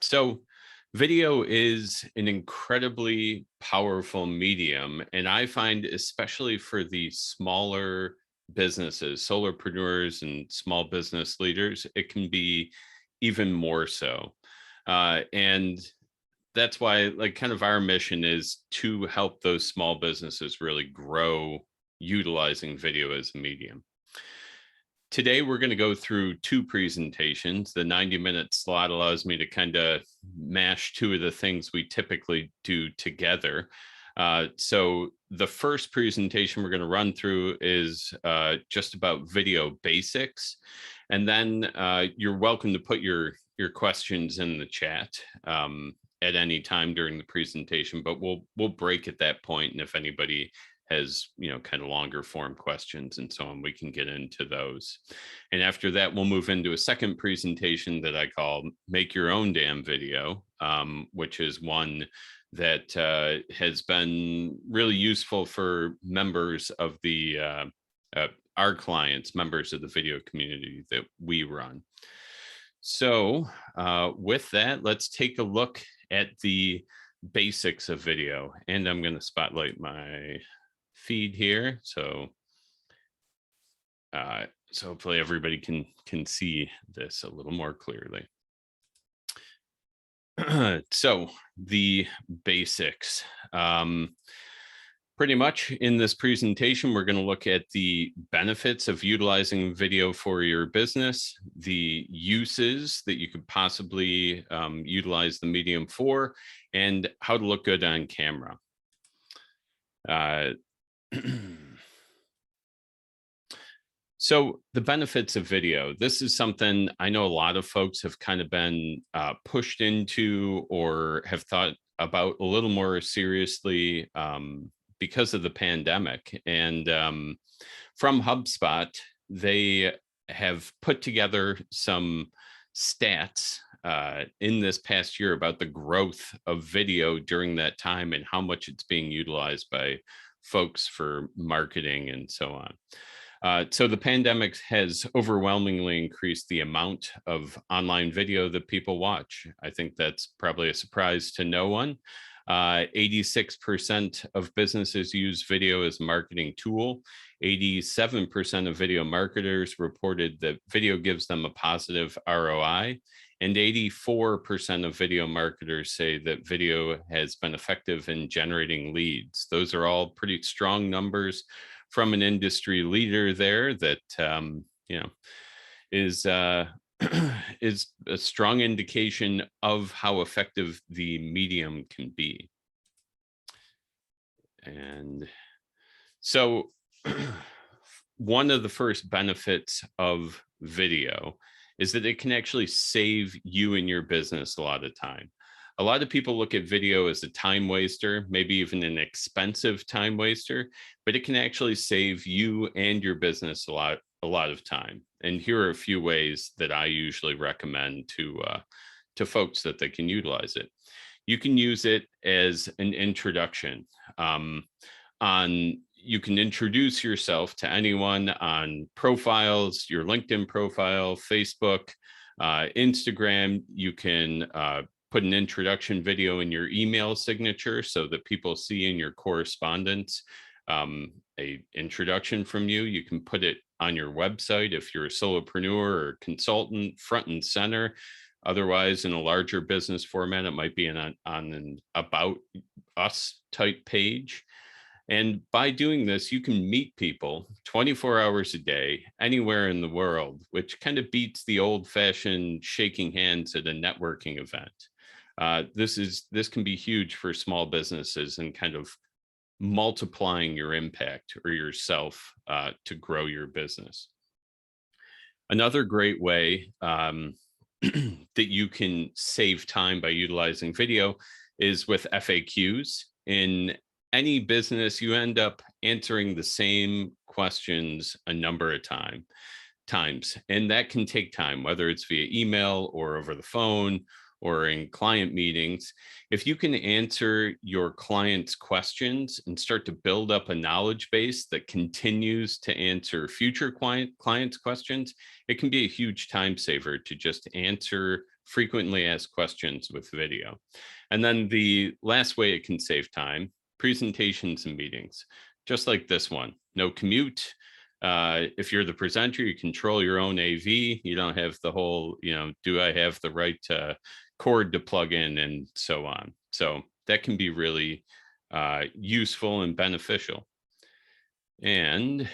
So, video is an incredibly powerful medium. And I find, especially for the smaller businesses, solopreneurs, and small business leaders, it can be even more so. And that's why, like, kind of our mission is to help those small businesses really grow utilizing video as a medium. Today, we're going to go through two presentations. The 90-minute slot allows me to kind of mash two of the things we typically do together. So the first presentation we're going to run through is just about video basics. And then you're welcome to put your questions in the chat at any time during the presentation, but we'll break at that point. And if anybody has, kind of longer form questions and so on, we can get into those. And after that, we'll move into a second presentation that I call Make Your Own Damn Video, which is one that has been really useful for members of our clients, members of the video community that we run. So with that, let's take a look at the basics of video. And I'm going to spotlight my feed here, so hopefully everybody can see this a little more clearly. So the basics. Pretty much in this presentation, we're going to look at the benefits of utilizing video for your business, the uses that you could possibly utilize the medium for, and how to look good on camera. So the benefits of video, this is something I know a lot of folks have kind of been pushed into or have thought about a little more seriously because of the pandemic. And from HubSpot, they have put together some stats in this past year about the growth of video during that time and how much it's being utilized by folks for marketing and so on. So the pandemic has overwhelmingly increased the amount of online video that people watch. I think that's probably a surprise to no one. 86% of businesses use video as a marketing tool. 87% of video marketers reported that video gives them a positive ROI. And 84% of video marketers say that video has been effective in generating leads. Those are all pretty strong numbers from an industry leader there that, is is a strong indication of how effective the medium can be. And so one of the first benefits of video is that it can actually save you and your business a lot of time. A lot of people look at video as a time waster, maybe even an expensive time waster, but it can actually save you and your business a lot of time. And here are a few ways that I usually recommend to folks that they can utilize it. You can use it as an introduction. You can introduce yourself to anyone on profiles, your LinkedIn profile, Facebook, Instagram. You can put an introduction video in your email signature so that people see in your correspondence a introduction from you. You can put it on your website if you're a solopreneur or consultant, front and center. Otherwise, in a larger business format, it might be on an About Us type page. And by doing this, you can meet people 24 hours a day, anywhere in the world, which kind of beats the old-fashioned shaking hands at a networking event. This can be huge for small businesses and kind of multiplying your impact or yourself to grow your business. Another great way that you can save time by utilizing video is with FAQs. In any business, you end up answering the same questions a number of times, and that can take time, whether it's via email or over the phone or in client meetings. If you can answer your clients' questions and start to build up a knowledge base that continues to answer future clients' questions, it can be a huge time saver to just answer frequently asked questions with video. And then the last way it can save time, presentations and meetings, just like this one. No commute. If you're the presenter, you control your own AV. You don't have the whole, do I have the right cord to plug in and so on. So that can be really useful and beneficial. And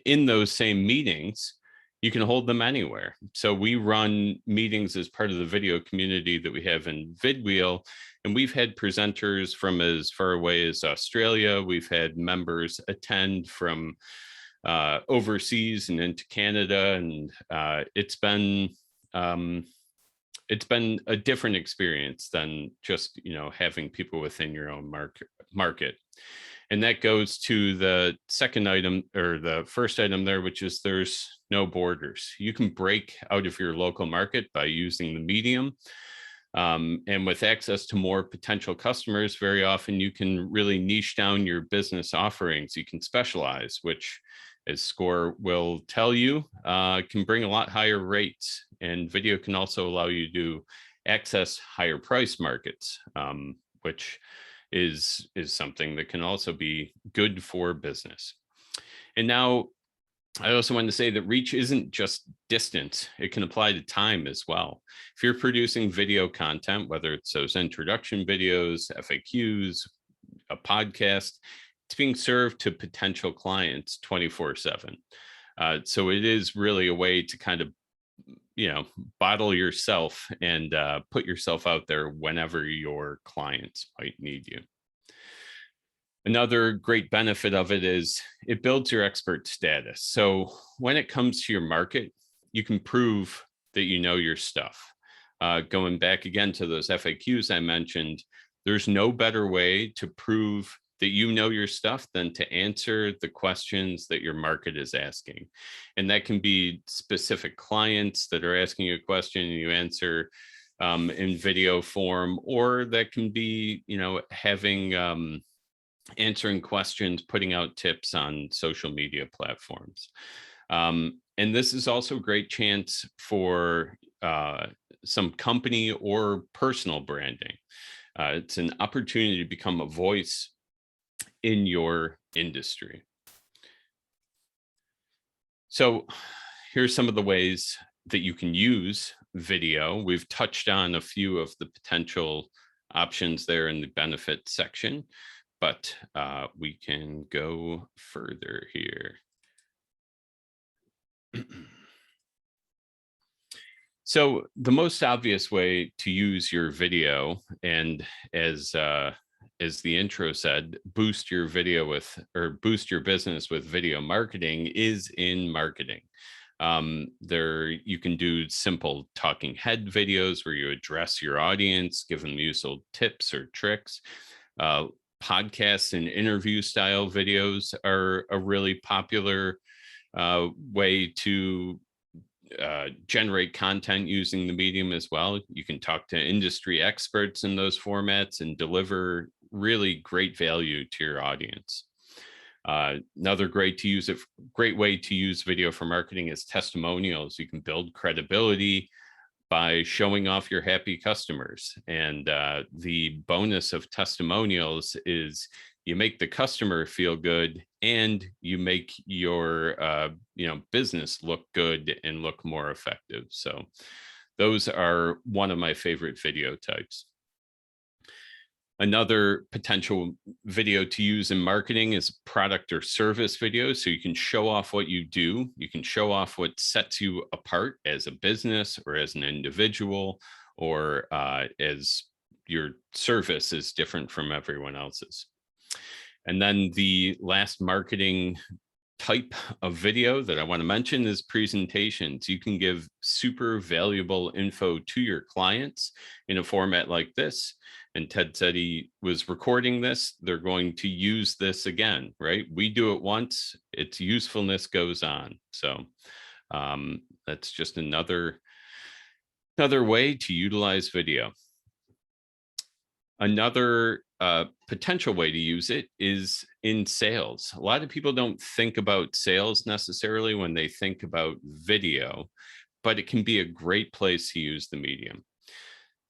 in those same meetings, you can hold them anywhere. So we run meetings as part of the video community that we have in vidwheel, and we've had presenters from as far away as Australia. We've had members attend from overseas and into Canada, and it's been a different experience than just having people within your own market. And that goes to the second item, or the first item there, which is there's no borders. You can break out of your local market by using the medium. And with access to more potential customers, very often you can really niche down your business offerings. You can specialize, which, as Score will tell you, can bring a lot higher rates. And video can also allow you to access higher price markets, which is something that can also be good for business. And now I also want to say that reach isn't just distance. It can apply to time as well. If you're producing video content, whether it's those introduction videos, FAQs, a podcast, it's being served to potential clients 24/7. So it is really a way to kind of, bottle yourself and put yourself out there whenever your clients might need you. Another great benefit of it is it builds your expert status. So when it comes to your market, you can prove that you know your stuff. Going back again to those FAQs I mentioned, there's no better way to prove that you know your stuff than to answer the questions that your market is asking. And that can be specific clients that are asking you a question and you answer in video form, or that can be, having answering questions, putting out tips on social media platforms. And this is also a great chance for some company or personal branding. It's an opportunity to become a voice in your industry. So here's some of the ways that you can use video. We've touched on a few of the potential options there in the benefit section, but we can go further here. So the most obvious way to use your video, and as the intro said, boost your business with video marketing, is in marketing. There you can do simple talking head videos where you address your audience, give them useful tips or tricks. Podcasts and interview style videos are a really popular way to generate content using the medium as well. You can talk to industry experts in those formats and deliver really great value to your audience. Another great way to use video for marketing is testimonials. You can build credibility by showing off your happy customers. And the bonus of testimonials is you make the customer feel good and you make your business look good and look more effective. So those are one of my favorite video types. Another potential video to use in marketing is product or service videos. So you can show off what you do. You can show off what sets you apart as a business or as an individual, or as your service is different from everyone else's. And then the last marketing type of video that I want to mention is presentations. You can give super valuable info to your clients in a format like this. And Ted said he was recording this. They're going to use this again, right? We do it once, its usefulness goes on. So that's just another way to utilize video. Another potential way to use it is in sales. A lot of people don't think about sales necessarily when they think about video, but it can be a great place to use the medium.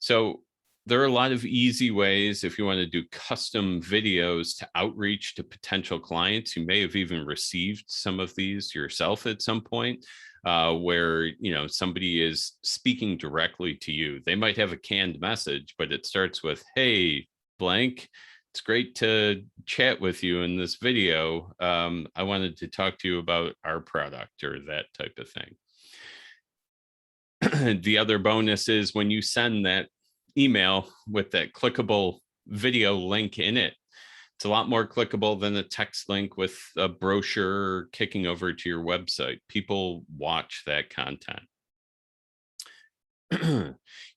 So there are a lot of easy ways if you want to do custom videos to outreach to potential clients. You may have even received some of these yourself at some point, where somebody is speaking directly to you. They might have a canned message, but it starts with, "Hey, blank. It's great to chat with you in this video. I wanted to talk to you about our product," or that type of thing. The other bonus is when you send that email with that clickable video link in it, it's a lot more clickable than a text link with a brochure kicking over to your website. People watch that content.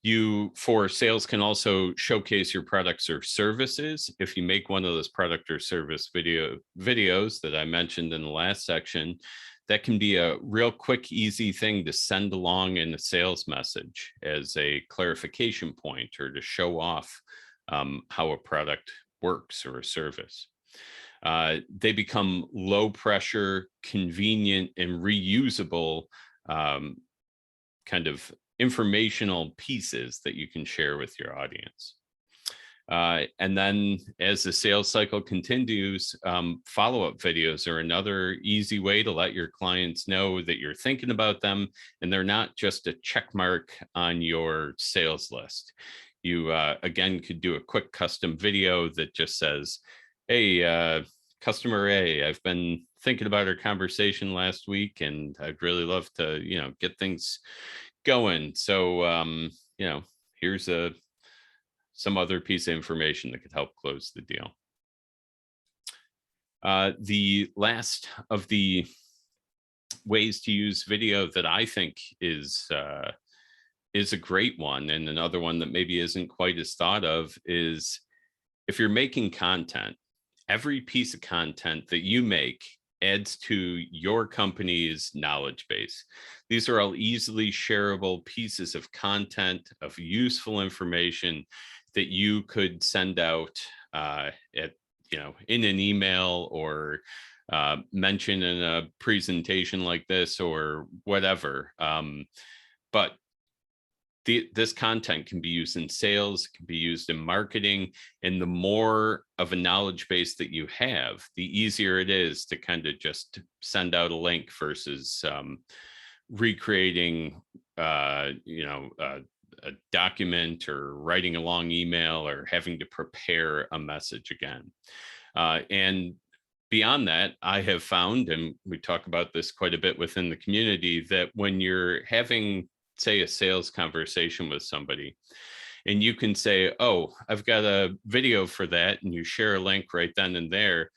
You, for sales, can also showcase your products or services. If you make one of those product or service videos that I mentioned in the last section, that can be a real quick, easy thing to send along in a sales message as a clarification point or to show off how a product works or a service. They become low pressure, convenient, and reusable kind of informational pieces that you can share with your audience. And then as the sales cycle continues, follow-up videos are another easy way to let your clients know that you're thinking about them and they're not just a check mark on your sales list. You, again, could do a quick custom video that just says, "Hey, customer A, I've been thinking about our conversation last week and I'd really love to, get things going. So, here's some other piece of information that could help close the deal." The last of the ways to use video that I think is a great one, and another one that maybe isn't quite as thought of, is if you're making content, every piece of content that you make adds to your company's knowledge base. These are all easily shareable pieces of content, of useful information that you could send out in an email or mention in a presentation like this or whatever. But this content can be used in sales, it can be used in marketing, and the more of a knowledge base that you have, the easier it is to kind of just send out a link versus recreating, a document or writing a long email or having to prepare a message again. And beyond that, I have found, and we talk about this quite a bit within the community, that when you're having, say, a sales conversation with somebody, and you can say, "Oh, I've got a video for that," and you share a link right then and there,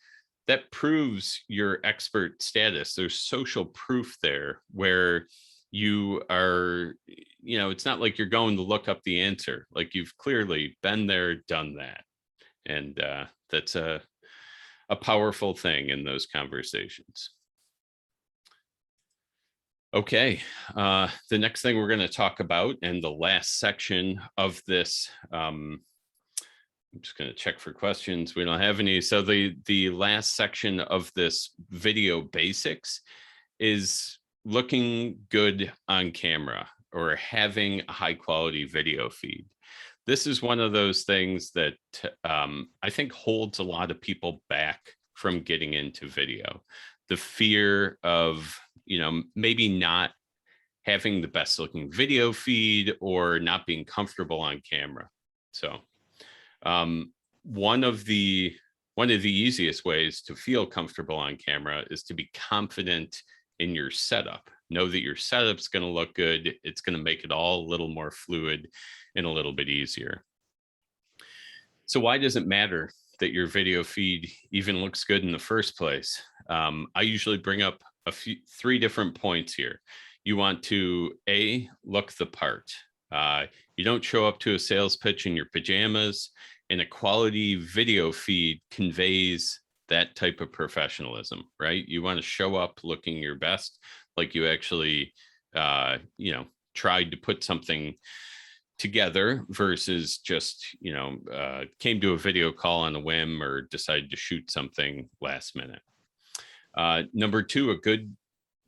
that proves your expert status. There's social proof there where you are, it's not like you're going to look up the answer. Like, you've clearly been there, done that. And that's a powerful thing in those conversations. Okay, the next thing we're going to talk about, and the last section of this, I'm just going to check for questions. We don't have any. So the last section of this video basics is looking good on camera or having a high quality video feed. This is one of those things that I think holds a lot of people back from getting into video. The fear of, maybe not having the best looking video feed or not being comfortable on camera. So one of the easiest ways to feel comfortable on camera is to be confident in your setup. Know that your setup's going to look good. It's going to make it all a little more fluid and a little bit easier. So why does it matter that your video feed even looks good in the first place? I usually bring up three different points here. You want to look the part. You don't show up to a sales pitch in your pajamas, and a quality video feed conveys that type of professionalism, right? You want to show up looking your best, like you actually, tried to put something together versus just, came to a video call on a whim or decided to shoot something last minute. Number two, a good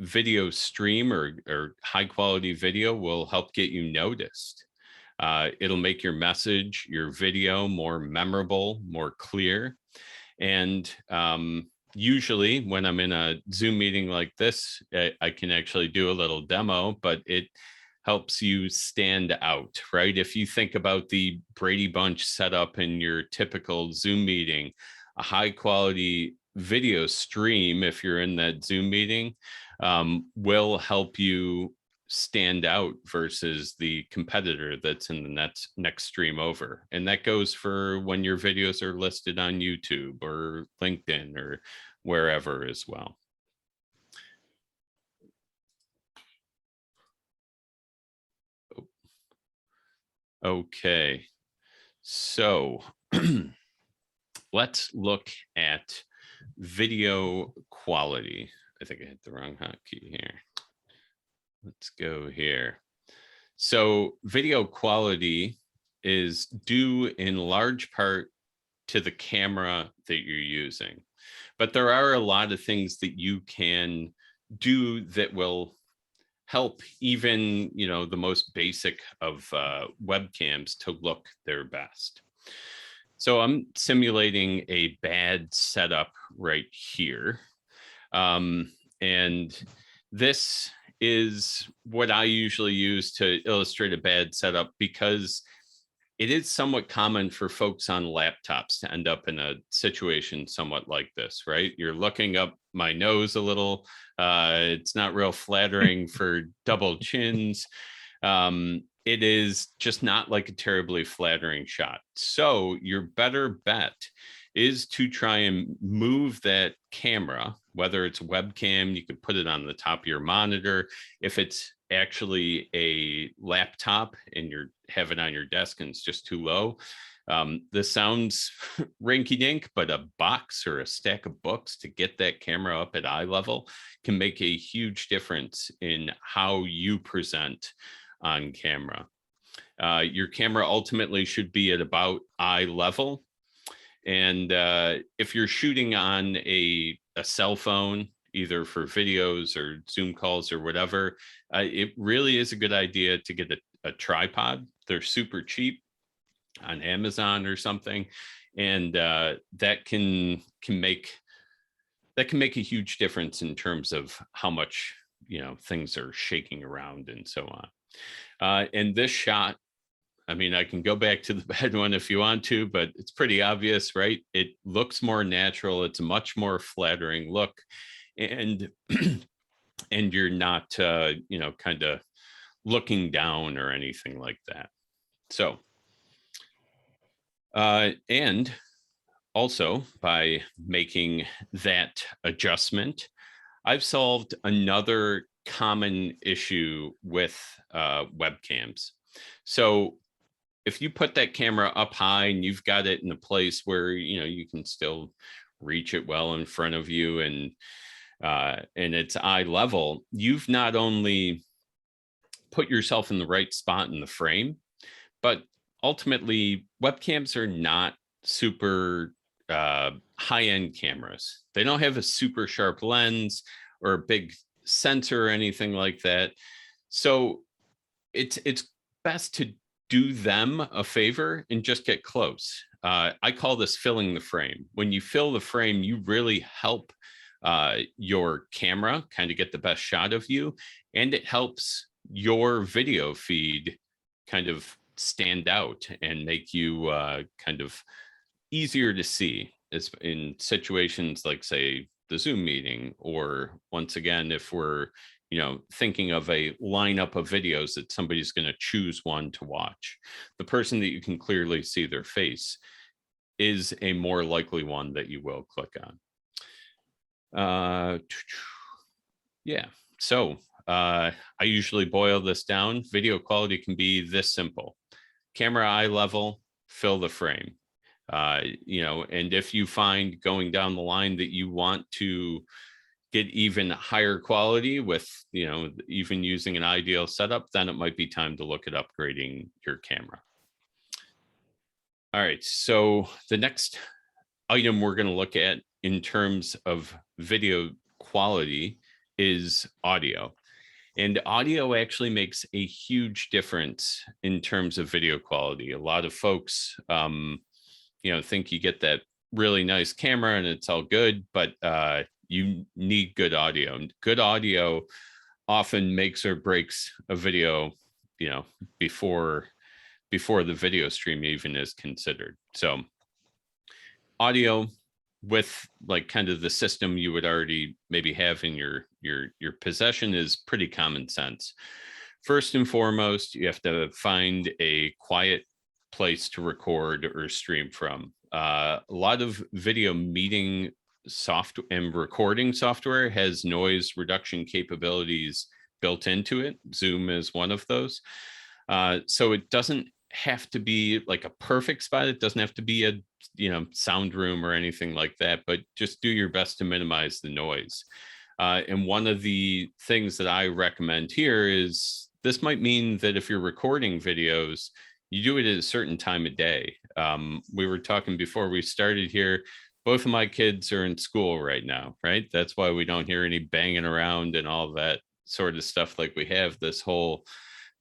video stream or high quality video will help get you noticed. It'll make your message, your video more memorable, more clear. And usually when I'm in a Zoom meeting like this, I can actually do a little demo, but it helps you stand out, right? If you think about the Brady Bunch setup in your typical Zoom meeting, a high quality video stream, if you're in that Zoom meeting, will help you stand out versus the competitor that's in the next stream over. And that goes for when your videos are listed on YouTube or LinkedIn or wherever as well. Okay, so let's look at video quality. I think I hit the wrong hotkey here. Let's go here. So video quality is due in large part to the camera that you're using. But there are a lot of things that you can do that will help even, the most basic of webcams to look their best. So I'm simulating a bad setup right here. And this is what I usually use to illustrate a bad setup, because it is somewhat common for folks on laptops to end up in a situation somewhat like this, right? You're looking up my nose a little. It's not real flattering for double chins. It is just not like a terribly flattering shot. So your better bet is to try and move that camera, whether it's webcam, you could put it on the top of your monitor. If it's actually a laptop and you have it on your desk and it's just too low, this sounds rinky dink, but a box or a stack of books to get that camera up at eye level can make a huge difference in how you present on camera. Your camera ultimately should be at about eye level. And if you're shooting on a cell phone, either for videos or Zoom calls or whatever, it really is a good idea to get a tripod. They're super cheap on Amazon or something. And that can make a huge difference in terms of how much, things are shaking around and so on. And this shot, I mean, I can go back to the bad one if you want to, but it's pretty obvious, right? It looks more natural. It's a much more flattering look. And and you're not, kind of looking down or anything like that. So, and also by making that adjustment, I've solved another common issue with webcams. So if you put that camera up high and you've got it in a place where, you can still reach it well in front of you and it's eye level, you've not only put yourself in the right spot in the frame, but ultimately webcams are not super high-end cameras. They don't have a super sharp lens or a big sensor or anything like that. So it's best to do them a favor and just get close. I call this filling the frame. When you fill the frame, you really help your camera kind of get the best shot of you, and it helps your video feed kind of stand out and make you kind of easier to see as in situations like, say, the Zoom meeting, or once again, if we're thinking of a lineup of videos that somebody's going to choose one to watch, the person that you can clearly see their face is a more likely one that you will click on. Yeah, so I usually boil this down. Video quality can be this simple: camera eye level, fill the frame. And if you find going down the line that you want to get even higher quality with, even using an ideal setup, then it might be time to look at upgrading your camera. All right, so the next item we're going to look at in terms of video quality is audio. And audio actually makes a huge difference in terms of video quality. A lot of folks, think you get that really nice camera and it's all good, but you need good audio. And good audio often makes or breaks a video, before the video stream even is considered. So audio with like kind of the system you would already maybe have in your possession is pretty common sense. First and foremost, you have to find a quiet place to record or stream from. A lot of video meeting software and recording software has noise reduction capabilities built into it. Zoom is one of those. So it doesn't have to be like a perfect spot. It doesn't have to be a sound room or anything like that, but just do your best to minimize the noise. And one of the things that I recommend here is this might mean that if you're recording videos, you do it at a certain time of day. We were talking before we started here. Both of my kids are in school right now, right? That's why we don't hear any banging around and all that sort of stuff like we have this whole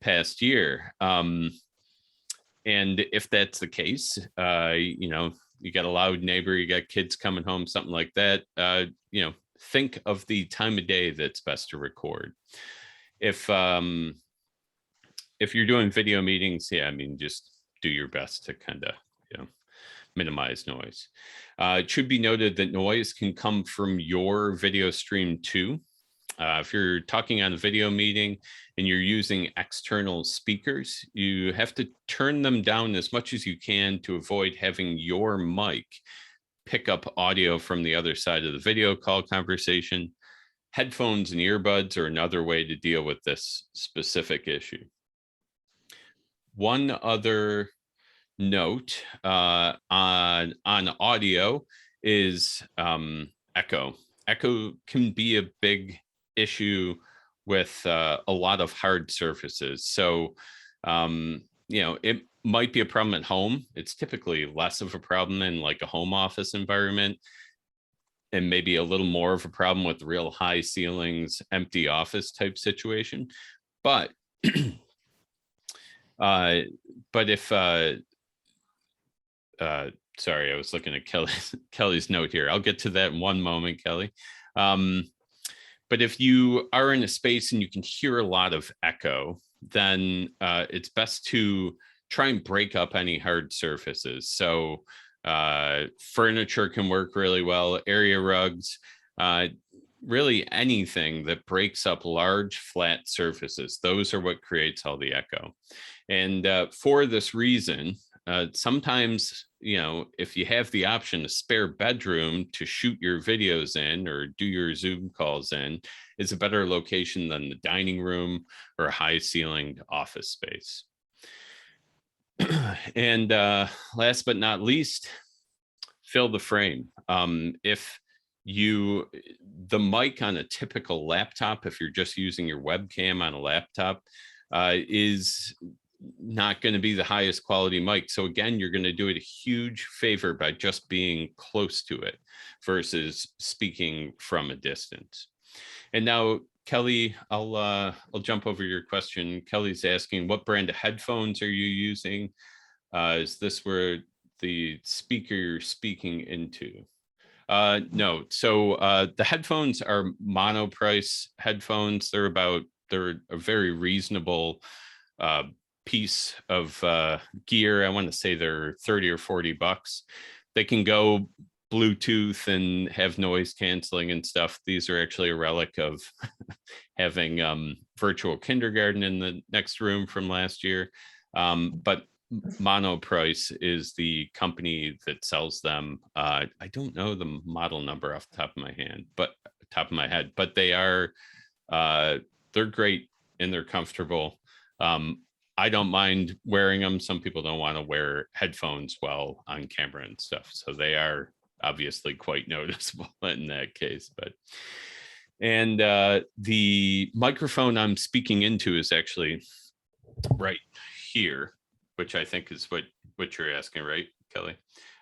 past year. And if that's the case, you got a loud neighbor, you got kids coming home, something like that, think of the time of day that's best to record. If you're doing video meetings, just do your best to kind of, minimize noise. It should be noted that noise can come from your video stream too. If you're talking on a video meeting and you're using external speakers, you have to turn them down as much as you can to avoid having your mic pick up audio from the other side of the video call conversation. Headphones and earbuds are another way to deal with this specific issue. One other note on audio is echo. Echo can be a big issue with a lot of hard surfaces. So, it might be a problem at home. It's typically less of a problem in like a home office environment, and maybe a little more of a problem with real high ceilings, empty office type situation. But, if sorry, I was looking at Kelly's note here. I'll get to that in one moment, Kelly. But if you are in a space and you can hear a lot of echo, then it's best to try and break up any hard surfaces. So furniture can work really well, area rugs, really anything that breaks up large flat surfaces. Those are what creates all the echo. And for this reason, sometimes, if you have the option, a spare bedroom to shoot your videos in or do your Zoom calls in is a better location than the dining room or high ceilinged office space. And last but not least, fill the frame. If the mic on a typical laptop, if you're just using your webcam on a laptop, is not going to be the highest quality mic. So again, you're going to do it a huge favor by just being close to it versus speaking from a distance. And now, Kelly, I'll jump over your question. Kelly's asking, what brand of headphones are you using? Is this where the speaker you're speaking into? No. So the headphones are monoprice headphones. They're a very reasonable piece of gear. I want to say they're 30 or 40 bucks. They can go Bluetooth and have noise canceling and stuff. These are actually a relic of having virtual kindergarten in the next room from last year. But Monoprice is the company that sells them. I don't know the model number off the top of my head, but they are they're great and they're comfortable. I don't mind wearing them. Some people don't want to wear headphones while on camera and stuff. So they are obviously quite noticeable in that case. And the microphone I'm speaking into is actually right here, which I think is what you're asking, right, Kelly?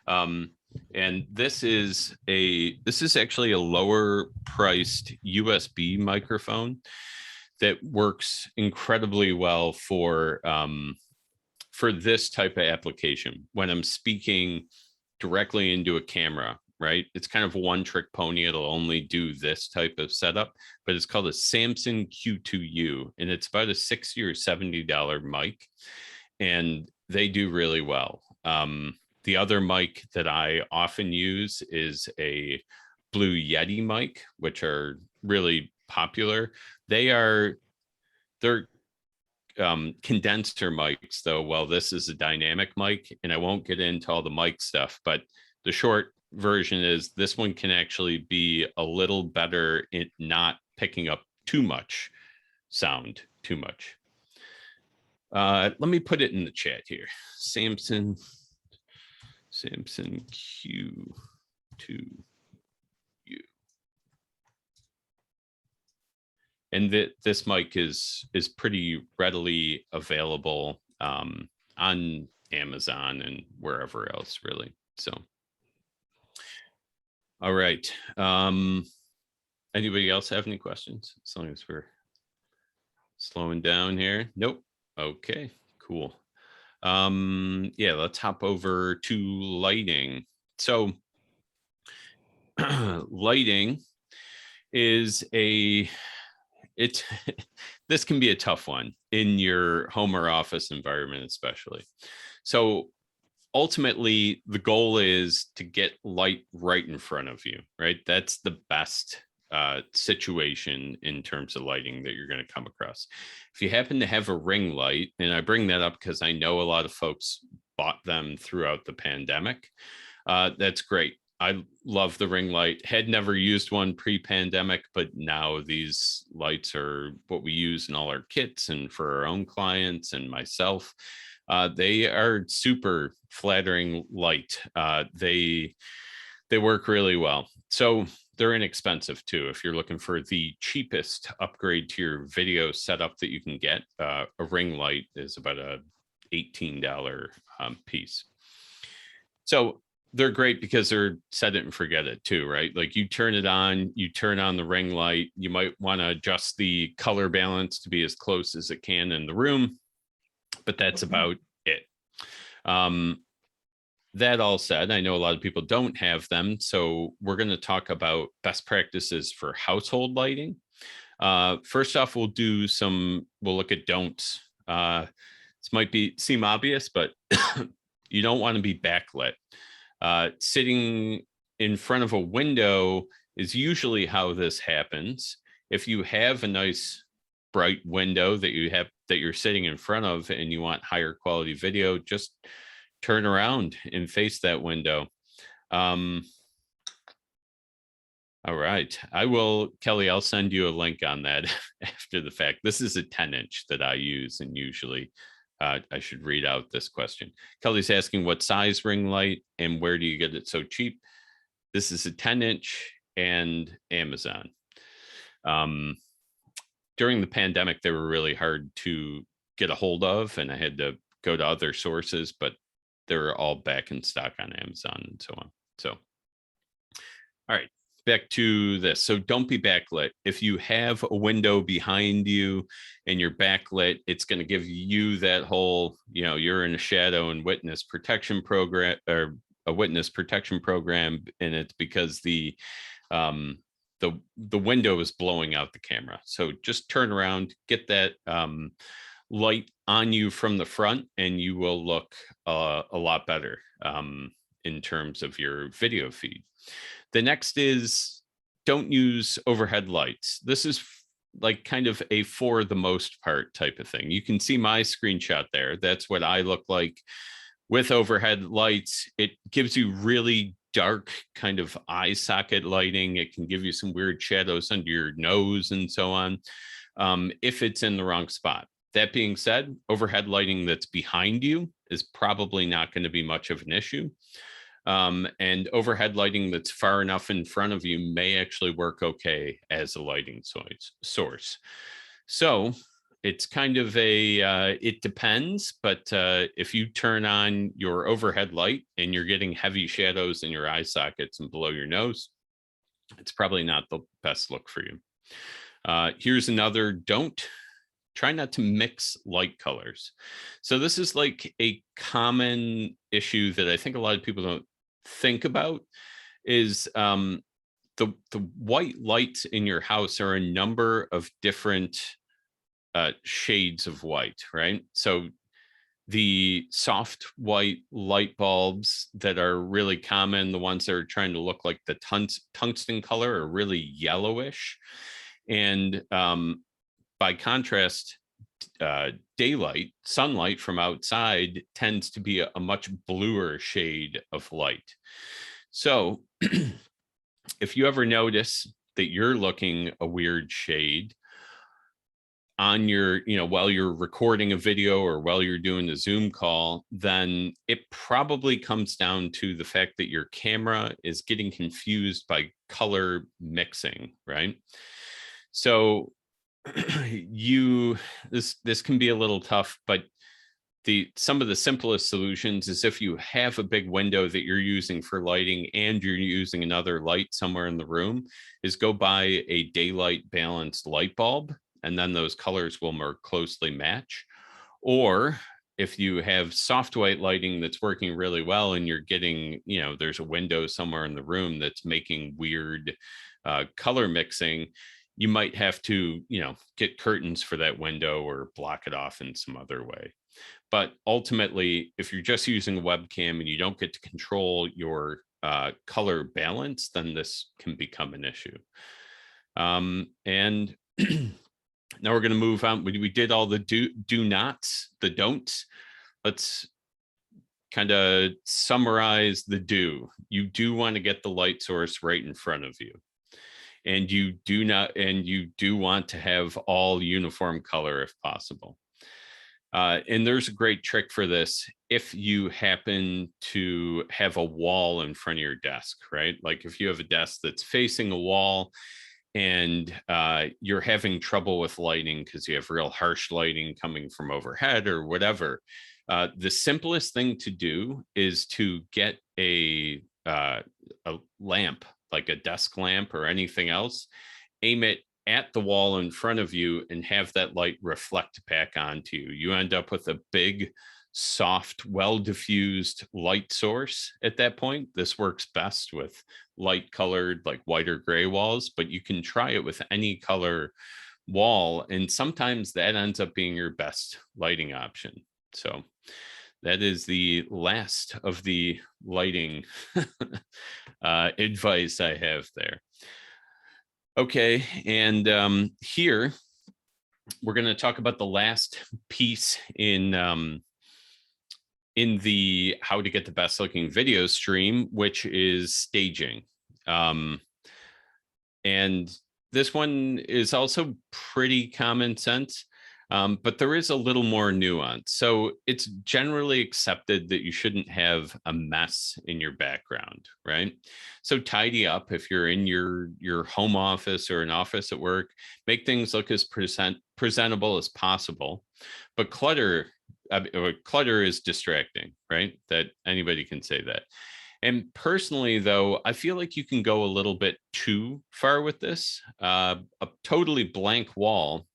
Um, and this is actually a lower priced USB microphone that works incredibly well for this type of application. When I'm speaking directly into a camera, right? It's kind of a one trick pony. It'll only do this type of setup, but it's called a Samson Q2U, and it's about a $60 or $70 mic, and they do really well. The other mic that I often use is a Blue Yeti mic, which are really popular. They're condenser mics, though. Well, this is a dynamic mic, and I won't get into all the mic stuff, but the short version is this one can actually be a little better in not picking up too much sound, too much. Let me put it in the chat here. Samson Q2U. And this mic is pretty readily available on Amazon and wherever else, really. So, all right. Anybody else have any questions? As long as we're slowing down here. Nope. Okay, cool. Yeah, let's hop over to lighting. So lighting is this can be a tough one in your home or office environment, especially. So ultimately, the goal is to get light right in front of you, right? That's the best situation in terms of lighting that you're going to come across. If you happen to have a ring light, and I bring that up because I know a lot of folks bought them throughout the pandemic, that's great. I love the ring light. Had never used one pre-pandemic, but now these lights are what we use in all our kits and for our own clients and myself. They are super flattering light. They work really well. So they're inexpensive too. If you're looking for the cheapest upgrade to your video setup that you can get, a ring light is about a $18 piece. So they're great because they're set it and forget it too, right? Like you turn it on, you turn on the ring light, you might want to adjust the color balance to be as close as it can in the room, but that's about it. That all said, I know a lot of people don't have them, so we're going to talk about best practices for household lighting. First off, we'll look at don'ts. This might seem obvious, but you don't want to be backlit. Sitting in front of a window is usually how this happens. If you have a nice bright window that you're sitting in front of and you want higher quality video, just turn around and face that window. All right. Kelly, I'll send you a link on that after the fact. This is a 10-inch that I use, and usually I should read out this question. Kelly's asking what size ring light and where do you get it so cheap? This is a 10-inch and Amazon. During the pandemic, they were really hard to get a hold of, and I had to go to other sources, but they're all back in stock on Amazon and so on. So, all right, back to this. So don't be backlit. If you have a window behind you and you're backlit, it's going to give you that whole, you're in a shadow and witness protection program, or a witness protection program. And it's because the window is blowing out the camera. So just turn around, get that light on you from the front, and you will look a lot better in terms of your video feed. The next is don't use overhead lights. This is like kind of a for the most part type of thing. You can see my screenshot there. That's what I look like with overhead lights. It gives you really dark kind of eye socket lighting. It can give you some weird shadows under your nose and so on if it's in the wrong spot. That being said, overhead lighting that's behind you is probably not going to be much of an issue. And overhead lighting that's far enough in front of you may actually work okay as a lighting source. So it's kind of it depends, but if you turn on your overhead light and you're getting heavy shadows in your eye sockets and below your nose, it's probably not the best look for you. Here's another don't. Try not to mix light colors. So this is like a common issue that I think a lot of people don't think about is the white lights in your house are a number of different shades of white, right? So the soft white light bulbs that are really common, the ones that are trying to look like the tungsten color, are really yellowish. And by contrast, daylight, sunlight from outside tends to be a much bluer shade of light. So if you ever notice that you're looking a weird shade on your, while you're recording a video or while you're doing a Zoom call, then it probably comes down to the fact that your camera is getting confused by color mixing, right? So this can be a little tough, but some of the simplest solutions is if you have a big window that you're using for lighting and you're using another light somewhere in the room, is go buy a daylight balanced light bulb, and then those colors will more closely match. Or if you have soft white lighting that's working really well and you're getting, there's a window somewhere in the room that's making weird color mixing, you might have to, get curtains for that window or block it off in some other way. But ultimately, if you're just using a webcam and you don't get to control your color balance, then this can become an issue. And now we're going to move on. We did all the do nots, the don'ts. Let's kind of summarize the do. You do want to get the light source right in front of you. And you do want to have all uniform color if possible. And there's a great trick for this if you happen to have a wall in front of your desk, right? Like if you have a desk that's facing a wall and you're having trouble with lighting because you have real harsh lighting coming from overhead or whatever, the simplest thing to do is to get a lamp, like a desk lamp or anything else, aim it at the wall in front of you and have that light reflect back onto you. You end up with a big, soft, well-diffused light source at that point. This works best with light-colored, like white or gray walls, but you can try it with any color wall, and sometimes that ends up being your best lighting option. So that is the last of the lighting advice I have there. Okay, and here we're going to talk about the last piece in the how to get the best looking video stream, which is staging. And this one is also pretty common sense, but there is a little more nuance. So it's generally accepted that you shouldn't have a mess in your background, right? So tidy up if you're in your home office or an office at work. Make things look as presentable as possible. But clutter is distracting, right? That anybody can say that. And personally, though, I feel like you can go a little bit too far with this. A totally blank wall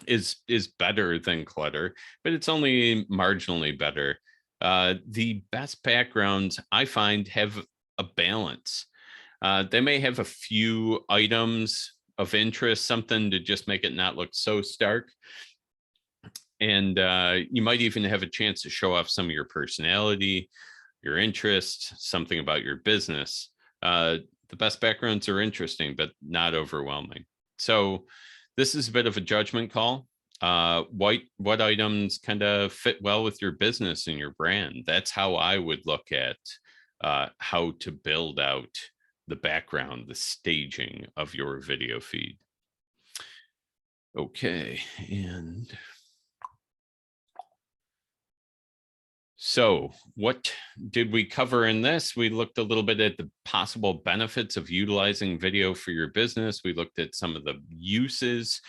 is better than clutter, but it's only marginally better. The best backgrounds I find have a balance. They may have a few items of interest, something to just make it not look so stark. And you might even have a chance to show off some of your personality, your interests, something about your business. The best backgrounds are interesting, but not overwhelming. So this is a bit of a judgment call. What items kind of fit well with your business and your brand? That's how I would look at how to build out the background, the staging of your video feed. Okay, and so what did we cover in this? We looked a little bit at the possible benefits of utilizing video for your business. We looked at some of the uses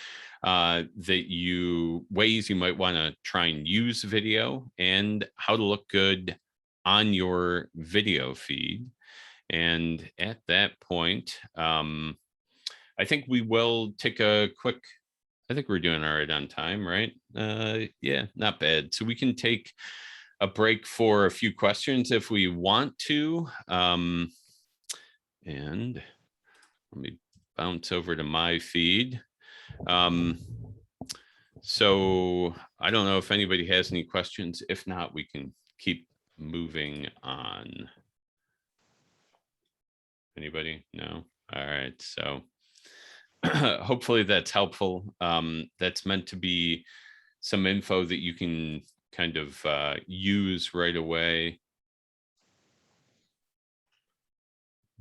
ways you might want to try and use video, and how to look good on your video feed. And at that point, I think we will take a quick, I think we're doing all right on time, right? Yeah, not bad. So we can take a break for a few questions if we want to. And let me bounce over to my feed. So I don't know if anybody has any questions. If not, we can keep moving on. Anybody? No? All right. So hopefully that's helpful. That's meant to be some info that you can kind of use right away.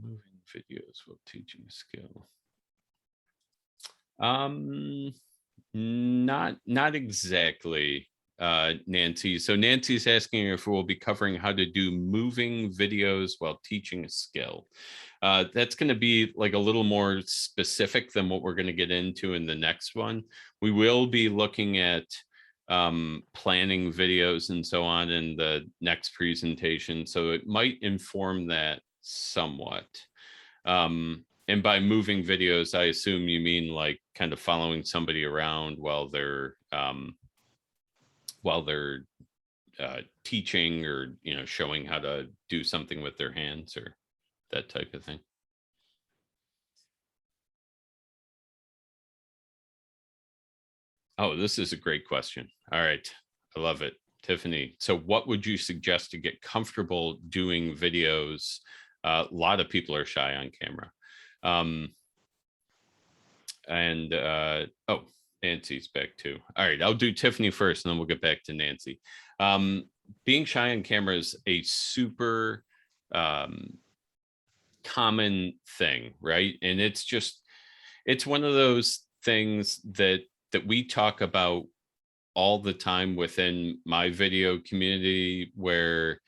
Moving videos while teaching a skill. Not exactly, Nancy. So Nancy's asking if we'll be covering how to do moving videos while teaching a skill. That's going to be like a little more specific than what we're going to get into in the next one. We will be looking at planning videos and so on in the next presentation, so it might inform that somewhat. And by moving videos, I assume you mean like kind of following somebody around while they're teaching, or showing how to do something with their hands, or that type of thing. Oh, this is a great question. All right, I love it, Tiffany. So what would you suggest to get comfortable doing videos? A lot of people are shy on camera. Oh, Nancy's back too. All right, I'll do Tiffany first, and then we'll get back to Nancy. Being shy on camera is a super common thing, right? And it's one of those things that we talk about all the time within my video community, where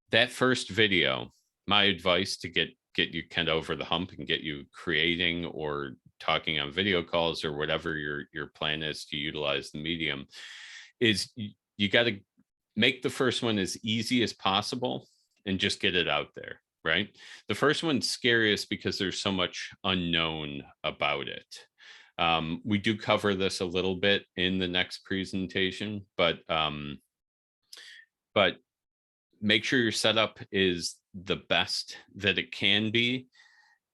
that first video, my advice to get you kind of over the hump and get you creating or talking on video calls or whatever your plan is to utilize the medium, is you got to make the first one as easy as possible and just get it out there, right? The first one's scariest because there's so much unknown about it. We do cover this a little bit in the next presentation, but make sure your setup is the best that it can be,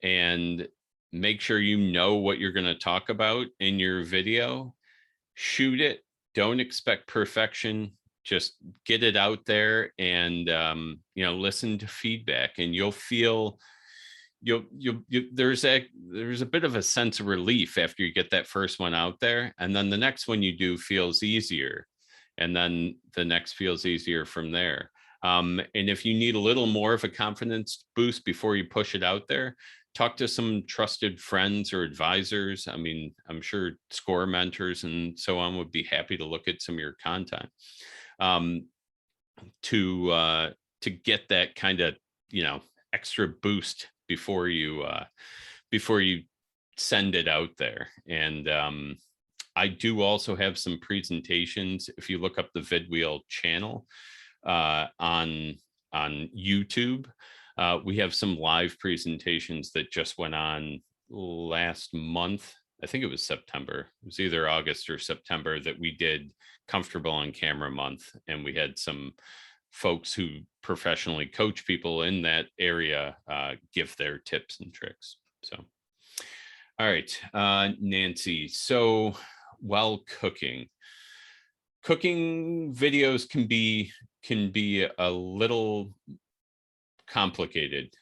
and make sure you know what you're going to talk about in your video. Shoot it. Don't expect perfection. Just get it out there, and listen to feedback, and you'll feel there's a bit of a sense of relief after you get that first one out there, and then the next one you do feels easier, and then the next feels easier from there. And if you need a little more of a confidence boost before you push it out there, talk to some trusted friends or advisors. I mean, I'm sure score mentors and so on would be happy to look at some of your content, to get that kind of extra boost before you send it out there. And I do also have some presentations. If you look up the vidwheel channel on YouTube, we have some live presentations that just went on last month. I think it was September. It was either August or September that we did Comfortable on Camera Month, and we had some folks who professionally coach people in that area give their tips and tricks. So, all right, Nancy. So, while cooking videos can be a little complicated.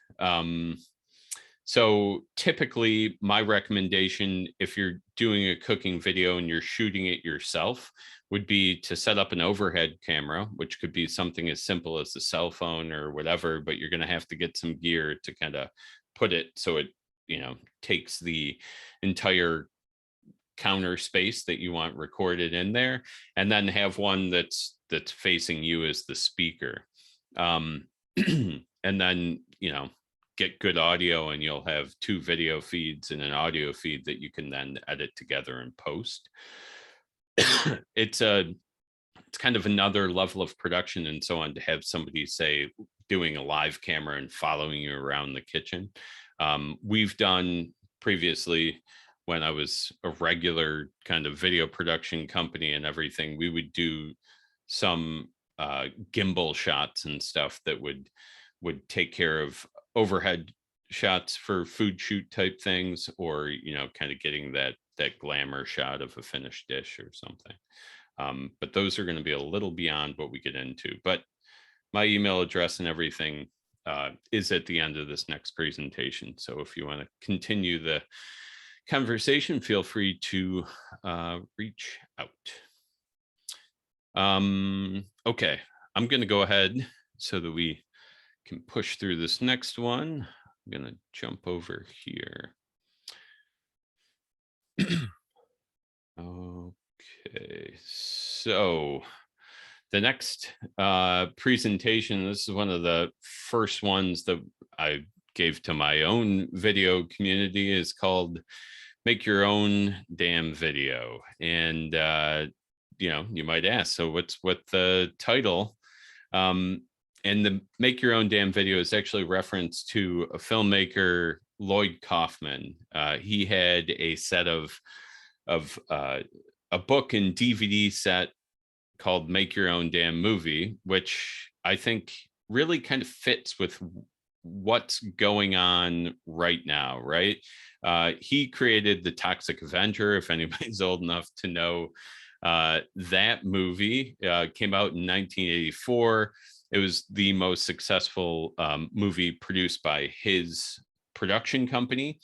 So typically my recommendation, if you're doing a cooking video and you're shooting it yourself, would be to set up an overhead camera, which could be something as simple as a cell phone or whatever, but you're going to have to get some gear to kind of put it so it, takes the entire counter space that you want recorded in there, and then have one that's facing you as the speaker. And then, get good audio, and you'll have two video feeds and an audio feed that you can then edit together and post. it's kind of another level of production and so on to have somebody, say, doing a live camera and following you around the kitchen. We've done previously, when I was a regular kind of video production company and everything, we would do some gimbal shots and stuff that would take care of overhead shots for food shoot type things, or kind of getting that glamour shot of a finished dish or something. But those are going to be a little beyond what we get into. But my email address and everything is at the end of this next presentation. So if you want to continue the conversation, feel free to reach out. Okay, I'm going to go ahead so that we can push through this next one. I'm going to jump over here. Okay, so the next presentation, this is one of the first ones that I gave to my own video community, is called Make Your Own Damn Video. And you might ask, so what's the title? And the Make Your Own Damn Video is actually reference to a filmmaker, Lloyd Kaufman. He had a set of a book and DVD set called Make Your Own Damn Movie, which I think really kind of fits with what's going on right now, right? He created The Toxic Avenger, if anybody's old enough to know that movie. Came out in 1984. It was the most successful movie produced by his production company.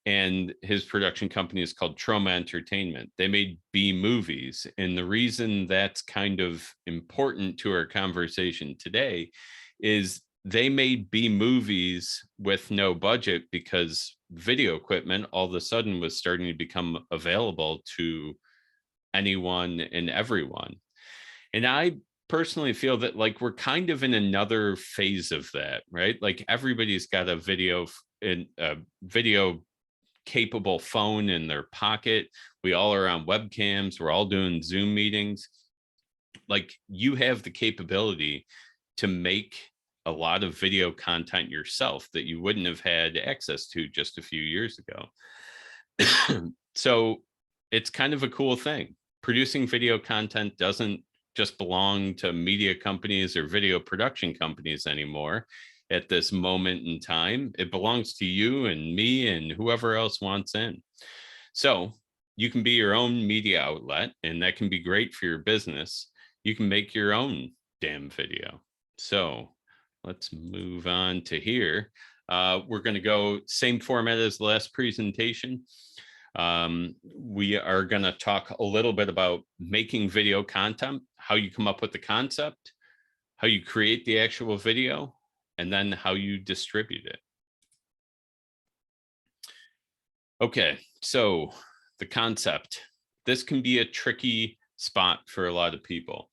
And his production company is called Troma Entertainment. They made B movies. And the reason that's kind of important to our conversation today is they made B movies with no budget, because video equipment all of a sudden was starting to become available to anyone and everyone. And I personally feel that, like, we're kind of in another phase of that, right? Like, everybody's got a video capable phone in their pocket. We all are on webcams. We're all doing Zoom meetings. Like, you have the capability to make a lot of video content yourself that you wouldn't have had access to just a few years ago. So it's kind of a cool thing. Producing video content doesn't just belong to media companies or video production companies anymore. At this moment in time, it belongs to you and me and whoever else wants in. So you can be your own media outlet, and that can be great for your business. You can make your own damn video. So let's move on to here. We're going to go same format as the last presentation. We are going to talk a little bit about making video content, how you come up with the concept, how you create the actual video, and then how you distribute it. Okay, so the concept. This can be a tricky spot for a lot of people.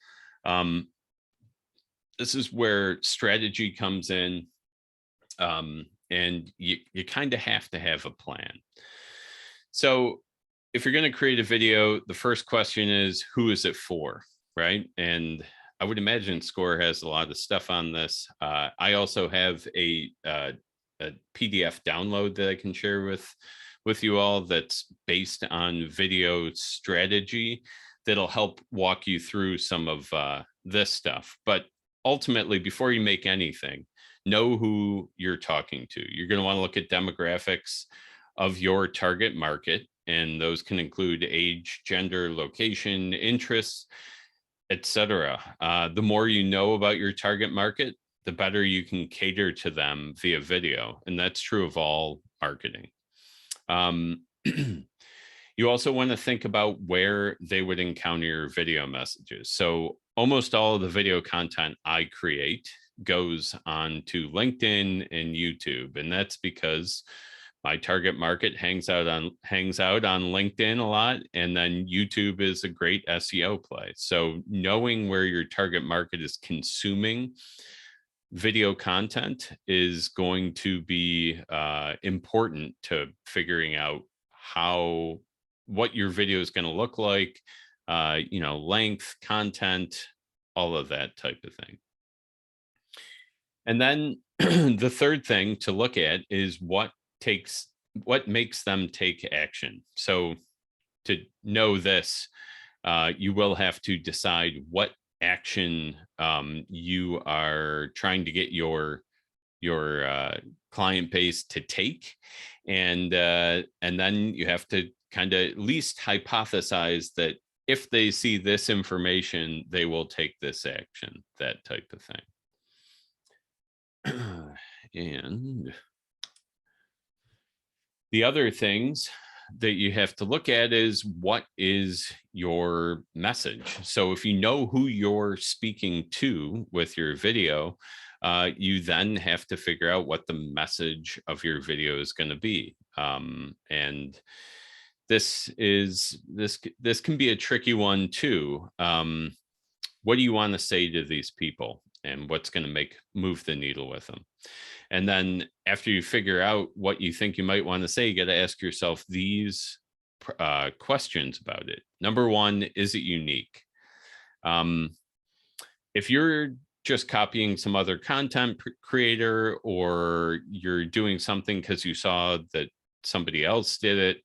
This is where strategy comes in, and you kind of have to have a plan. So if you're going to create a video, the first question is, who is it for, right? And I would imagine Score has a lot of stuff on this. I also have a PDF download that I can share with you all that's based on video strategy that'll help walk you through some of this stuff. But ultimately, before you make anything, know who you're talking to. You're going to want to look at demographics of your target market, and those can include age, gender, location, interests, etc. The more you know about your target market, the better you can cater to them via video. And that's true of all marketing. You also want to think about where they would encounter your video messages. So almost all of the video content I create goes on to LinkedIn and YouTube. And that's because my target market hangs out on LinkedIn a lot, and then YouTube is a great SEO play. So knowing where your target market is consuming video content is going to be important to figuring out what your video is going to look like, length, content, all of that type of thing. And then the third thing to look at is what makes them take action. So to know this, you will have to decide what action you are trying to get your client base to take, and then you have to kind of at least hypothesize that if they see this information, they will take this action, that type of thing. And the other things that you have to look at is, what is your message? So if you know who you're speaking to with your video, you then have to figure out what the message of your video is going to be. And this can be a tricky one too. What do you want to say to these people, and what's going to move the needle with them? And then after you figure out what you think you might want to say, you got to ask yourself these questions about it. Number one, is it unique? If you're just copying some other content creator, or you're doing something because you saw that somebody else did it,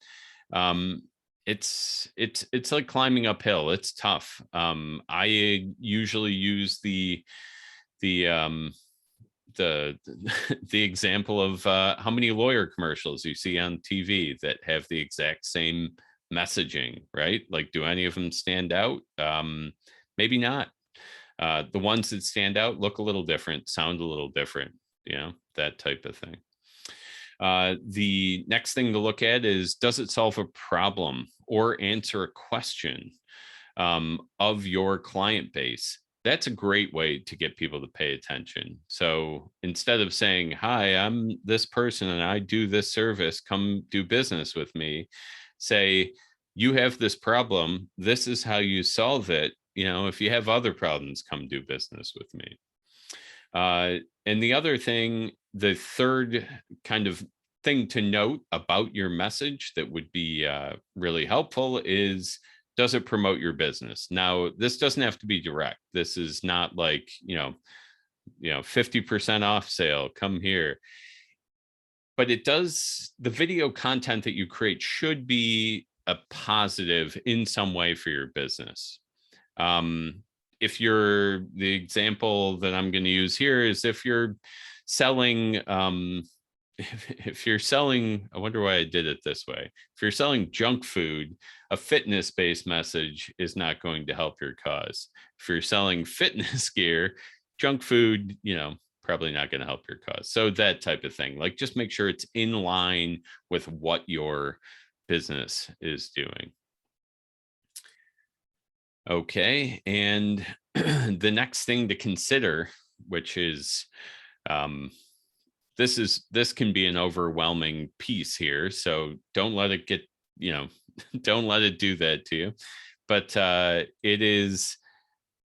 it's like climbing uphill. It's tough. I usually use the example of how many lawyer commercials you see on TV that have the exact same messaging, right? Like, do any of them stand out? Maybe not. The ones that stand out look a little different, sound a little different, that type of thing. The next thing to look at is, does it solve a problem or answer a question of your client base? That's a great way to get people to pay attention. So instead of saying, hi, I'm this person and I do this service, come do business with me, say, you have this problem, this is how you solve it. If you have other problems, come do business with me. And the other thing, the third kind of thing to note about your message that would be really helpful is, does it promote your business? Now, this doesn't have to be direct. This is not like, 50% off sale, come here. But the video content that you create should be a positive in some way for your business. If the example that I'm going to use here is, if you're selling, if you're selling, I wonder why I did it this way. If you're selling junk food, a fitness-based message is not going to help your cause. If you're selling fitness gear, junk food, probably not going to help your cause. So that type of thing, like, just make sure it's in line with what your business is doing. Okay. And the next thing to consider, which is, this can be an overwhelming piece here. So don't let it get, don't let it do that to you. But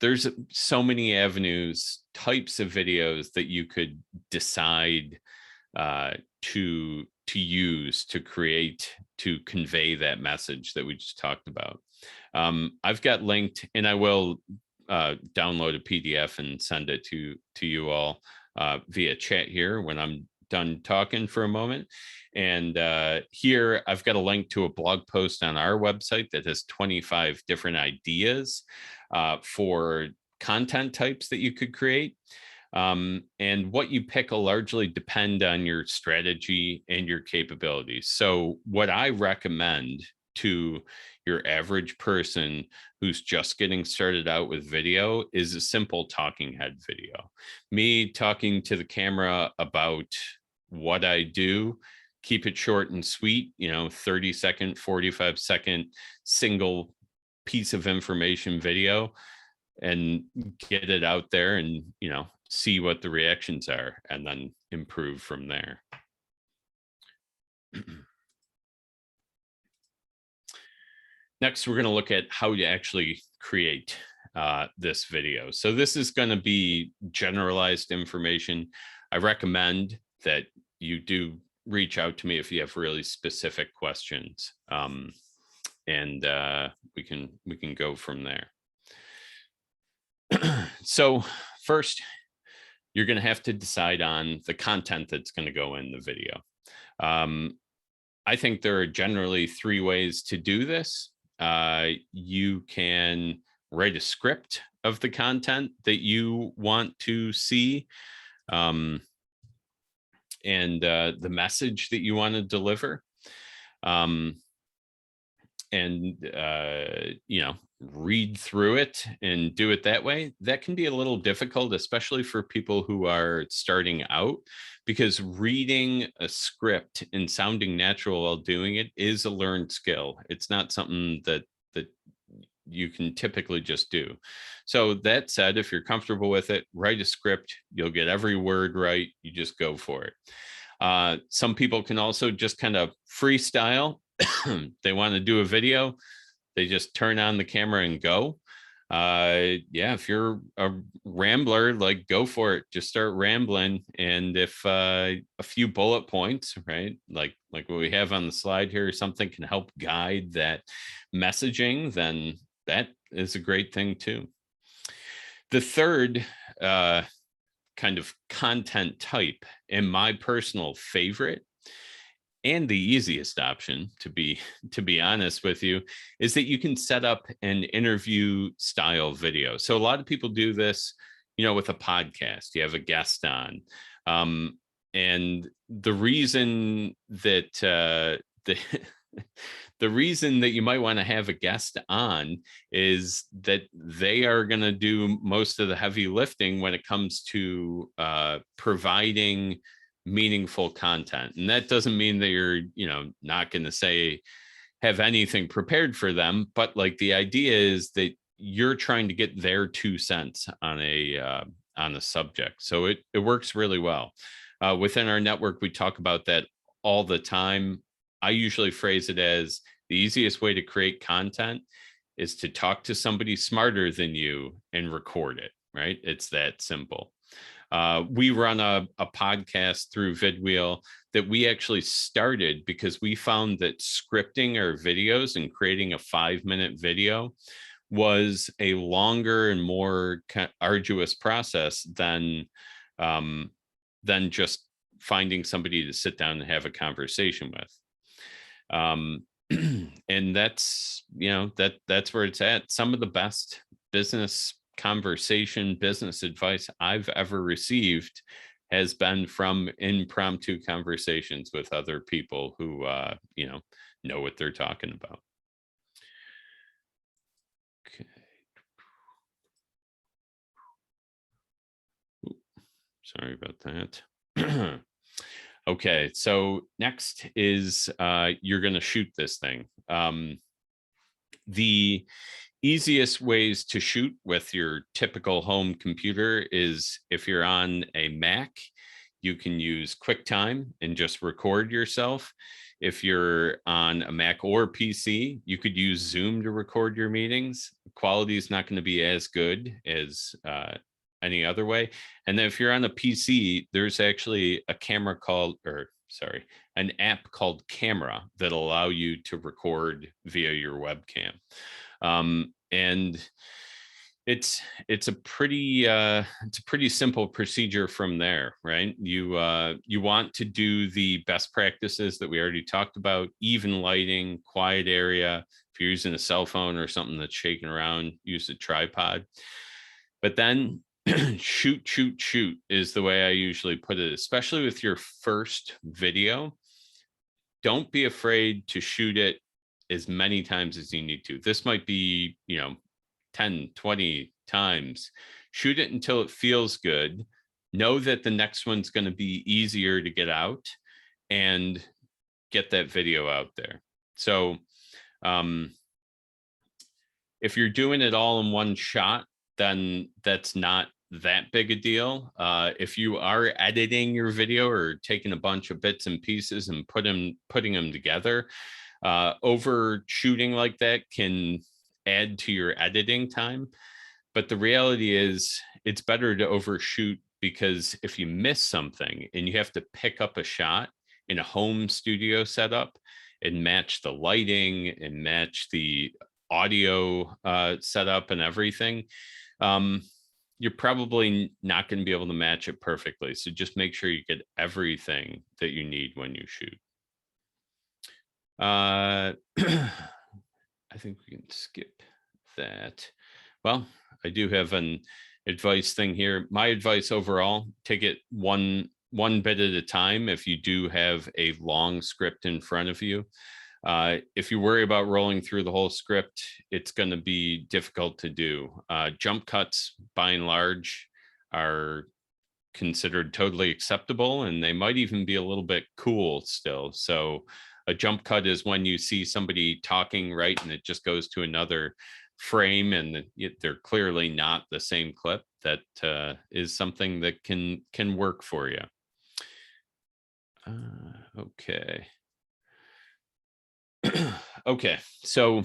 there's so many avenues, types of videos that you could decide to use to create, to convey that message that we just talked about. I've got linked, and I will download a PDF and send it to you all via chat here when I'm done talking for a moment. And here I've got a link to a blog post on our website that has 25 different ideas for content types that you could create. And what you pick will largely depend on your strategy and your capabilities. So what I recommend to your average person who's just getting started out with video is a simple talking head video. Me talking to the camera about what I do, keep it short and sweet, 30-second, 45-second single piece of information video, and get it out there and, see what the reactions are, and then improve from there. Next, we're going to look at how to actually create this video. So this is going to be generalized information. I recommend that you do reach out to me if you have really specific questions, and we can go from there. So first, you're going to have to decide on the content that's going to go in the video. I think there are generally 3 ways to do this. You can write a script of the content that you want to see, and the message that you want to deliver. And read through it and do it that way. That can be a little difficult, especially for people who are starting out, because reading a script and sounding natural while doing it is a learned skill. It's not something that you can typically just do. So that said, if you're comfortable with it, write a script. You'll get every word right. You just go for it. Some people can also just kind of freestyle. They want to do a video, they just turn on the camera and go. If you're a rambler, like, go for it. Just start rambling. And if a few bullet points, right, like what we have on the slide here, something can help guide that messaging, then that is a great thing too. The third kind of content type, and my personal favorite, and the easiest option, to be honest with you, is that you can set up an interview style video. So a lot of people do this, with a podcast. You have a guest on, and the reason that the reason that you might want to have a guest on is that they are going to do most of the heavy lifting when it comes to providing meaningful content. And that doesn't mean that you're, not going to have anything prepared for them, but like, the idea is that you're trying to get their 2 cents on a subject. So it works really well. Within our network, we talk about that all the time. I usually phrase it as the easiest way to create content is to talk to somebody smarter than you and record it, right? It's that simple. We run a podcast through vidwheel that we actually started because we found that scripting our videos and creating a 5-minute video was a longer and more arduous process than just finding somebody to sit down and have a conversation with. And that's where it's at. Some of the best business advice I've ever received has been from impromptu conversations with other people who know what they're talking about. Okay. Sorry about that. Okay, so next is you're going to shoot this thing. The easiest ways to shoot with your typical home computer is, if you're on a Mac, you can use QuickTime and just record yourself. If you're on a Mac or PC, you could use Zoom to record your meetings. Quality is not going to be as good as any other way. And then if you're on a PC, there's actually an app called Camera that'll allow you to record via your webcam. And it's a pretty simple procedure from there, right? You want to do the best practices that we already talked about: even lighting, quiet area. If you're using a cell phone or something that's shaking around, use a tripod. But then shoot is the way I usually put it, especially with your first video. Don't be afraid to shoot it as many times as you need to. This might be, 10, 20 times. Shoot it until it feels good. Know that the next one's going to be easier to get out, and get that video out there. So if you're doing it all in one shot, then that's not that big a deal. If you are editing your video or taking a bunch of bits and pieces and putting them together, overshooting like that can add to your editing time. But the reality is it's better to overshoot, because if you miss something and you have to pick up a shot in a home studio setup and match the lighting and match the audio setup and everything, um, you're probably not going to be able to match it perfectly. So just make sure you get everything that you need when you shoot. I think we can skip that. Well, I do have an advice thing here. My advice overall: take it one bit at a time. If you do have a long script in front of you, if you worry about rolling through the whole script, it's going to be difficult to do. Jump cuts, by and large, are considered totally acceptable, and they might even be a little bit cool still. So a jump cut is when you see somebody talking, right, and it just goes to another frame, and they're clearly not the same clip. That is something that can work for you. Okay. Okay, so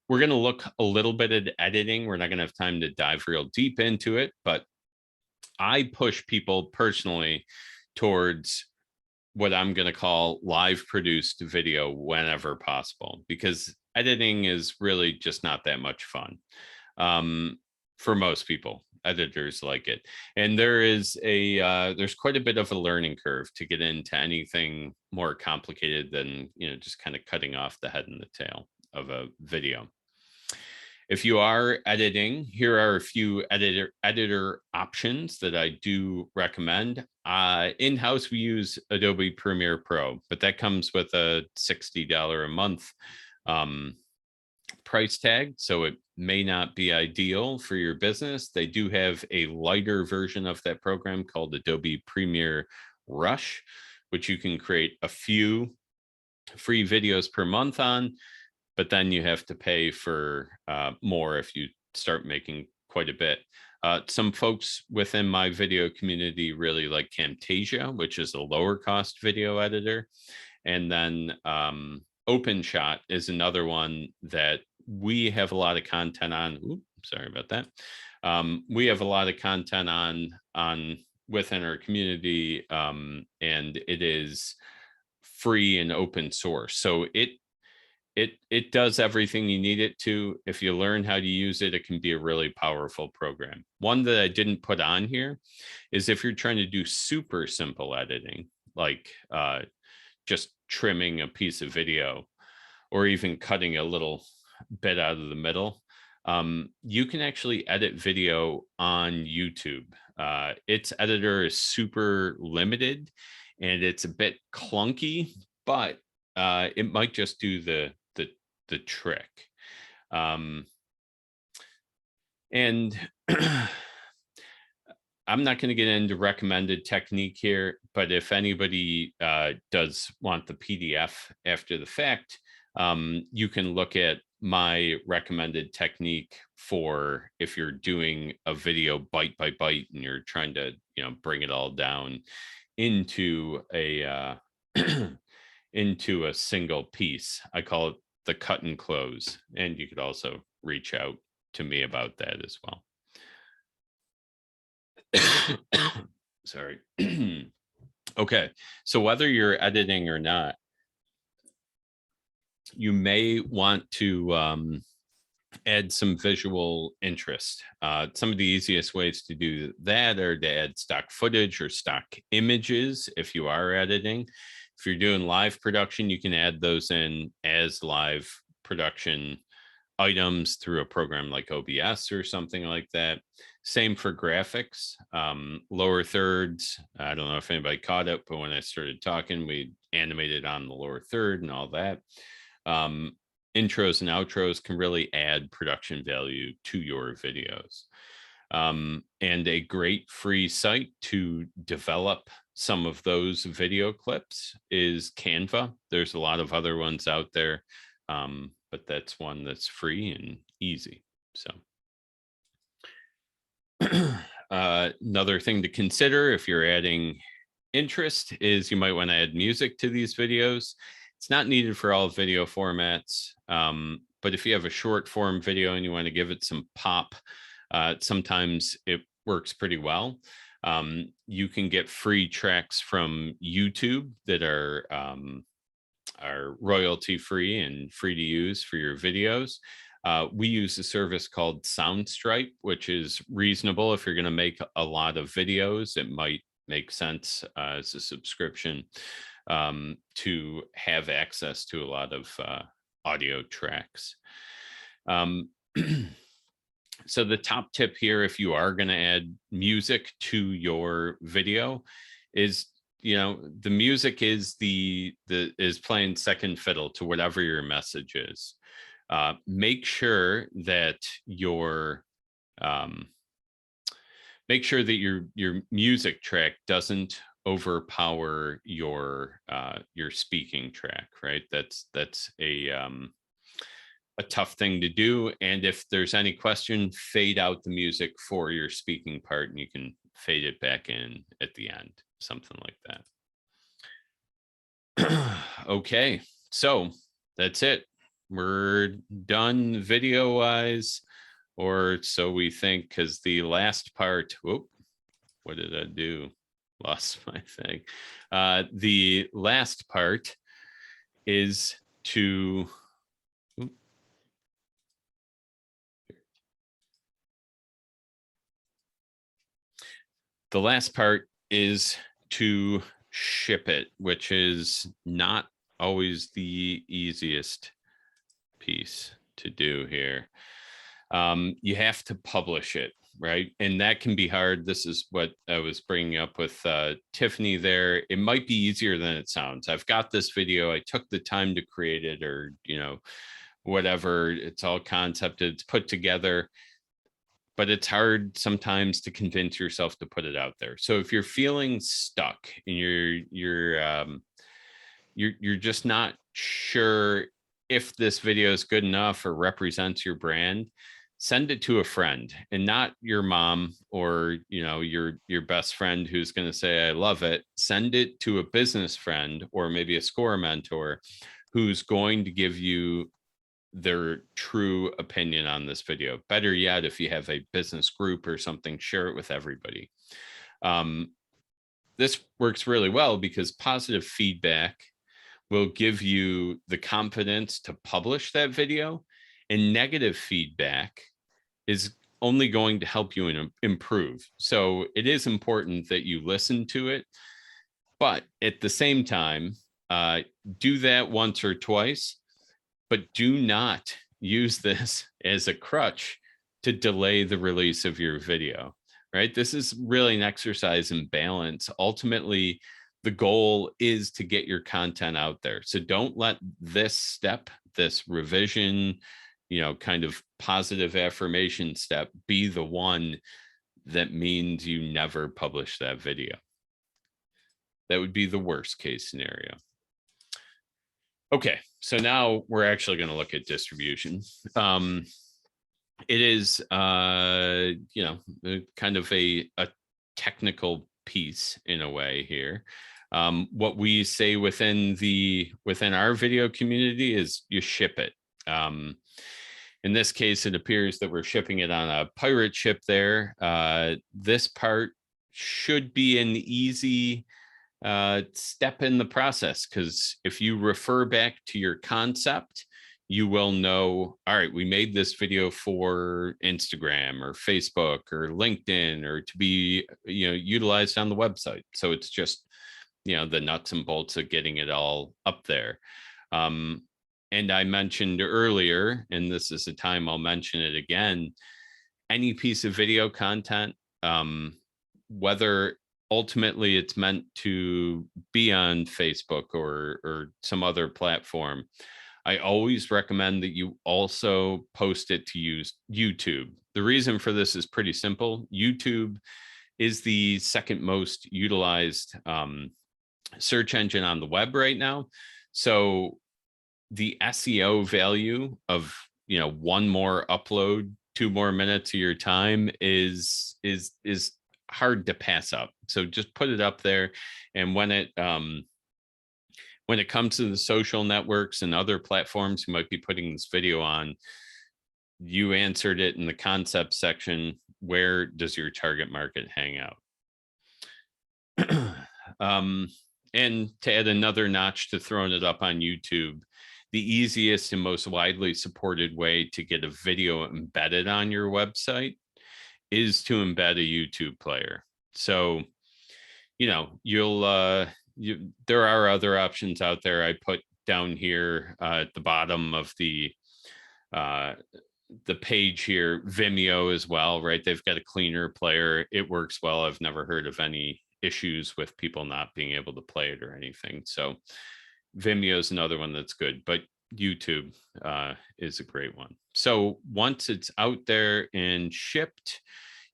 we're going to look a little bit at editing. We're not going to have time to dive real deep into it, but I push people personally towards what I'm going to call live produced video whenever possible, because editing is really just not that much fun. For most people, editors like it. And there's quite a bit of a learning curve to get into anything more complicated than, just kind of cutting off the head and the tail of a video. If you are editing, here are a few editor options that I do recommend. In-house, we use Adobe Premiere Pro, but that comes with a $60 a month price tag, so it may not be ideal for your business. They do have a lighter version of that program called Adobe Premiere Rush, which you can create a few free videos per month on, but then you have to pay for more if you start making quite a bit. Some folks within my video community really like Camtasia, which is a lower cost video editor. And then OpenShot is another one that we have a lot of content on. Oops, sorry about that. We have a lot of content on within our community, and it is free and open source. So it does everything you need it to. If you learn how to use it, it can be a really powerful program. One that I didn't put on here is if you're trying to do super simple editing, like just trimming a piece of video or even cutting a little bit out of the middle, you can actually edit video on YouTube. Its editor is super limited and it's a bit clunky, but it might just do the trick. And I'm not going to get into recommended technique here, but if anybody does want the PDF after the fact, you can look at my recommended technique for if you're doing a video bite by bite and you're trying to, bring it all down into a into a single piece. I call it the cut and close, and you could also reach out to me about that as well. Sorry. Okay, so whether you're editing or not, you may want to add some visual interest. Some of the easiest ways to do that are to add stock footage or stock images if you are editing. If you're doing live production, you can add those in as live production items through a program like OBS or something like that. Same for graphics. Lower thirds, I don't know if anybody caught it, but when I started talking, we animated on the lower third and all that. Intros and outros can really add production value to your videos. And a great free site to develop some of those video clips is Canva. There's a lot of other ones out there, but that's one that's free and easy. So another thing to consider if you're adding interest is you might want to add music to these videos. It's not needed for all video formats, but if you have a short form video and you want to give it some pop, Sometimes it works pretty well. You can get free tracks from YouTube that are royalty free and free to use for your videos. We use a service called Soundstripe, which is reasonable if you're going to make a lot of videos. It might make sense as a subscription to have access to a lot of audio tracks. So the top tip here, if you are going to add music to your video, is the music is is playing second fiddle to whatever your message is. Make sure that your music track doesn't overpower your speaking track, right? That's a tough thing to do. And if there's any question, fade out the music for your speaking part, and you can fade it back in at the end, something like that. Okay, so that's it. We're done video wise, or so we think, because the last part, whoop, what did I do? Lost my thing. The last part is to ship it, which is not always the easiest piece to do here. You have to publish it, right? And that can be hard. This is what I was bringing up with Tiffany there. It might be easier than it sounds. I've got this video. I took the time to create it, or, whatever. It's all concepted, it's put together, but it's hard sometimes to convince yourself to put it out there. So if you're feeling stuck and you're just not sure if this video is good enough or represents your brand, send it to a friend, and not your mom or your best friend who's going to say I love it. Send it to a business friend or maybe a SCORE mentor who's going to give you their true opinion on this video. Better yet, if you have a business group or something, share it with everybody. This works really well because positive feedback will give you the confidence to publish that video, and negative feedback is only going to help you improve. So it is important that you listen to it, but at the same time, do that once or twice, but do not use this as a crutch to delay the release of your video, right? This is really an exercise in balance. Ultimately, the goal is to get your content out there. So don't let this step, this revision, kind of positive affirmation step, be the one that means you never publish that video. That would be the worst case scenario. Okay, so now we're actually going to look at distribution. It is, kind of a technical piece in a way here. What we say within our video community is you ship it. In this case, it appears that we're shipping it on a pirate ship there. This part should be an easy step in the process, because if you refer back to your concept, you will know, all right, we made this video for Instagram or Facebook or LinkedIn, or to be utilized on the website. So it's just the nuts and bolts of getting it all up there. And I mentioned earlier, and this is the time I'll mention it again, any piece of video content, whether ultimately it's meant to be on Facebook or some other platform, I always recommend that you also post it to use YouTube. The reason for this is pretty simple. YouTube is the second most utilized search engine on the web right now. So the SEO value of one more upload, 2 more minutes of your time is hard to pass up. So just put it up there, and when it comes to the social networks and other platforms who might be putting this video on, You answered it in the concept section. Where does your target market hang out? And to add another notch to throwing it up on YouTube, the easiest and most widely supported way to get a video embedded on your website is to embed a YouTube player. So, there are other options out there. I put down here at the bottom of uh, the page here, Vimeo as well, right? They've got a cleaner player. It works well. I've never heard of any issues with people not being able to play it or anything. So Vimeo is another one that's good, but YouTube is a great one. So once it's out there and shipped,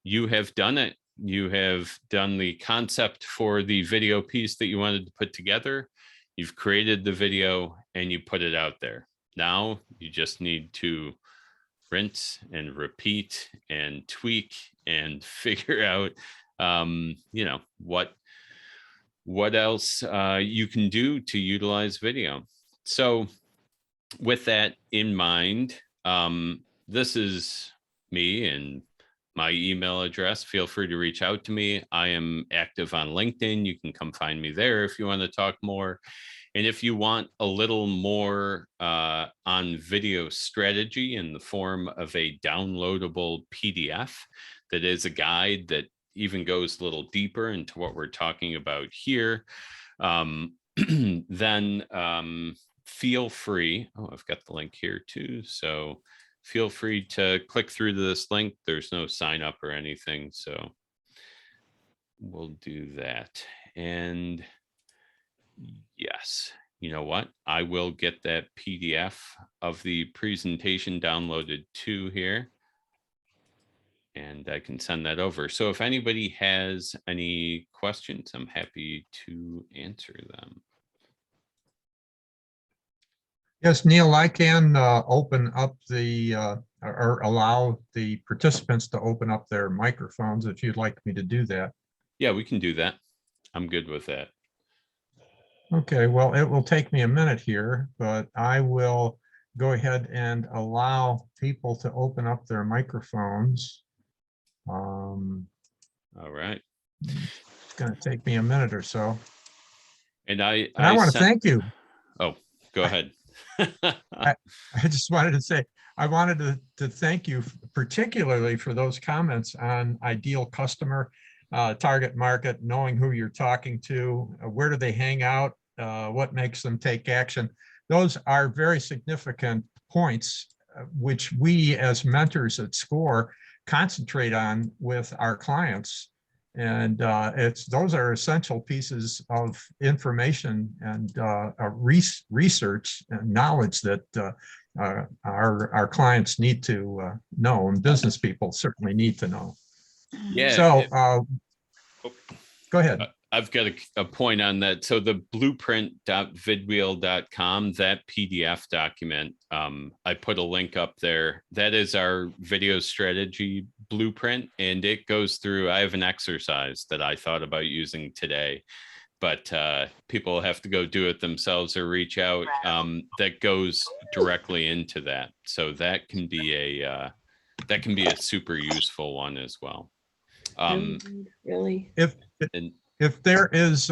you have done it. You have done the concept for the video piece that you wanted to put together. You've created the video and you put it out there. Now you just need to rinse and repeat and tweak and figure out what else you can do to utilize video. So with that in mind, this is me and my email address. Feel free to reach out to me. I am active on LinkedIn. You can come find me there if you want to talk more. And if you want a little more on video strategy in the form of a downloadable PDF that is a guide that even goes a little deeper into what we're talking about here, then feel free. Oh, I've got the link here too. So feel free to click through this link. There's no sign up or anything. So we'll do that. And yes, you know what? I will get that PDF of the presentation downloaded too here. And I can send that over. So if anybody has any questions, I'm happy to answer them. Yes, Neil, I can open up or allow the participants to open up their microphones if you'd like me to do that. Yeah, we can do that. I'm good with that. Okay, well, it will take me a minute here, but I will go ahead and allow people to open up their microphones. All right. It's going to take me a minute or so. And I want to thank you. Oh, go ahead. I just wanted to say, I wanted to thank you particularly for those comments on ideal customer, target market, knowing who you're talking to, where do they hang out, what makes them take action. Those are very significant points, which we as mentors at SCORE concentrate on with our clients. And those are essential pieces of information and research and knowledge that our clients need to know, and business people certainly need to know. Yeah. So go ahead. I've got a point on that. So the blueprint.vidwheel.com, that PDF document, I put a link up there. That is our video strategy blueprint. And it goes through, I have an exercise that I thought about using today, but people have to go do it themselves or reach out. That goes directly into that. So that can be a super useful one as well. Really? If there is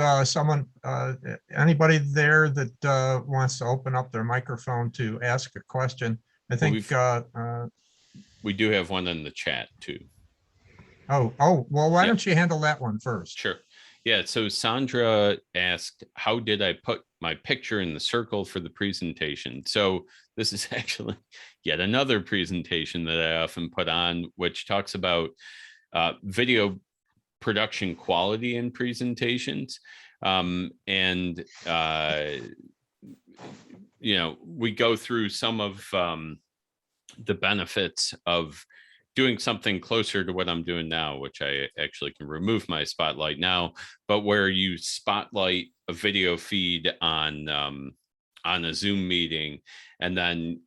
anybody there that wants to open up their microphone to ask a question, I think we do have one in the chat too. Oh, well, why don't you handle that one first? Sure. Yeah. So Sandra asked, how did I put my picture in the circle for the presentation? So this is actually yet another presentation that I often put on, which talks about video production quality in presentations. We go through some of the benefits of doing something closer to what I'm doing now, which I actually can remove my spotlight now, but where you spotlight a video feed on a Zoom meeting, and then,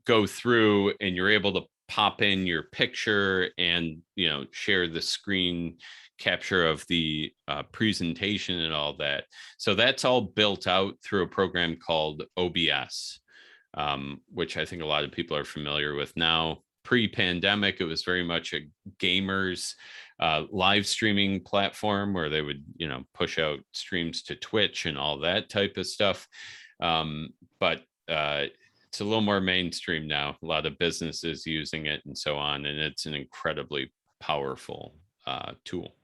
go through and you're able to pop in your picture and, share the screen capture of the presentation and all that. So that's all built out through a program called OBS, which I think a lot of people are familiar with now. pre-pandemic, it was very much a gamers live streaming platform where they would, push out streams to Twitch and all that type of stuff. But it's a little more mainstream now. A lot of businesses using it and so on, and it's an incredibly powerful tool.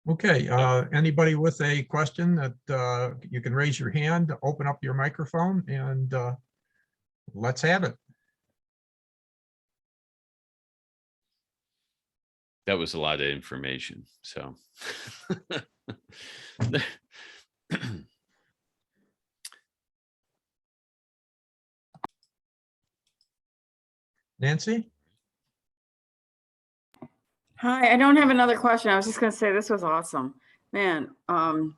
Okay, anybody with a question that you can raise your hand, open up your microphone, and let's have it. That was a lot of information. So Nancy? Hi, I don't have another question. I was just going to say this was awesome. Man,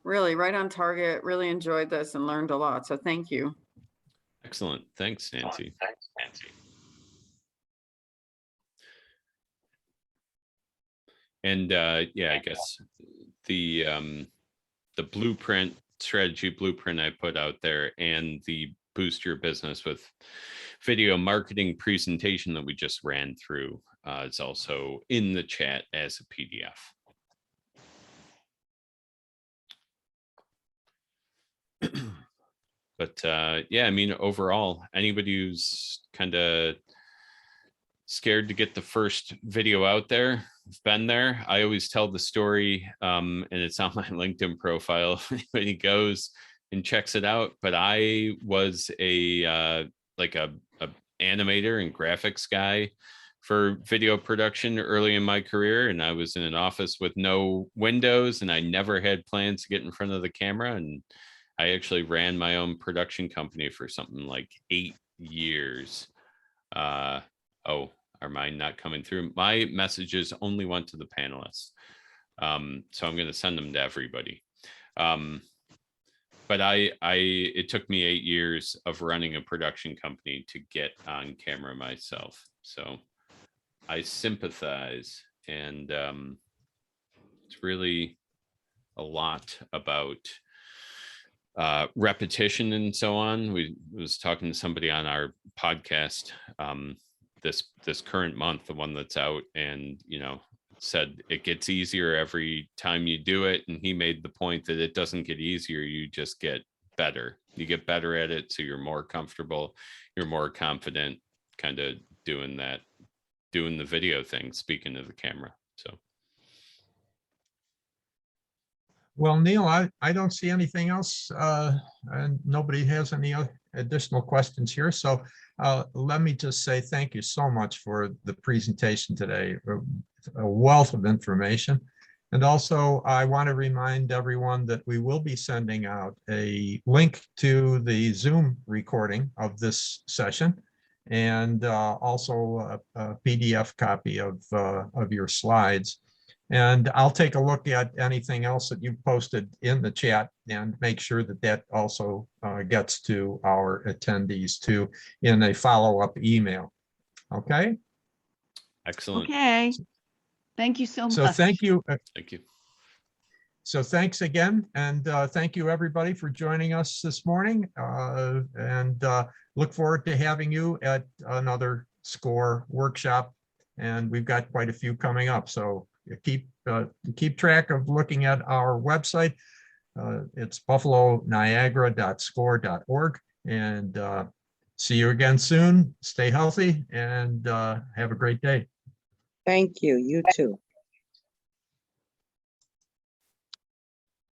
really right on target. Really enjoyed this and learned a lot. So thank you. excellent. Thanks, Nancy. And yeah, I guess the strategy blueprint I put out there, and the boost your business with video marketing presentation that we just ran through is also in the chat as a PDF. But yeah, I mean, overall, anybody who's kind of scared to get the first video out there, I've been there. I always tell the story, and it's on my LinkedIn profile if anybody goes and checks it out. But I was a animator and graphics guy for video production early in my career, and I was in an office with no windows, and I never had plans to get in front of the camera. And I actually ran my own production company for something like 8 years. Oh, are mine not coming through? My messages only went to the panelists. So I'm going to send them to everybody. But it took me 8 years of running a production company to get on camera myself. So I sympathize, and it's really a lot about repetition and so on. We was talking to somebody on our podcast this current month, the one that's out, and said it gets easier every time you do it. And he made the point that it doesn't get easier, you just get better. You get better at it, so you're more comfortable, you're more confident kind of doing the video thing, speaking to the camera. So Well, Neil, I don't see anything else, and nobody has any additional questions here. So let me just say thank you so much for the presentation today. A wealth of information. And also, I want to remind everyone that we will be sending out a link to the Zoom recording of this session, and also a PDF copy of your slides. And I'll take a look at anything else that you've posted in the chat and make sure that that also gets to our attendees too in a follow-up email. Okay? excellent. Okay. Thank you so much. So thank you. Thank you. So thanks again. And thank you everybody for joining us this morning. And look forward to having you at another SCORE workshop. And we've got quite a few coming up. So keep track of looking at our website. It's buffaloniagara.score.org. And see you again soon. Stay healthy and have a great day. Thank you. You too.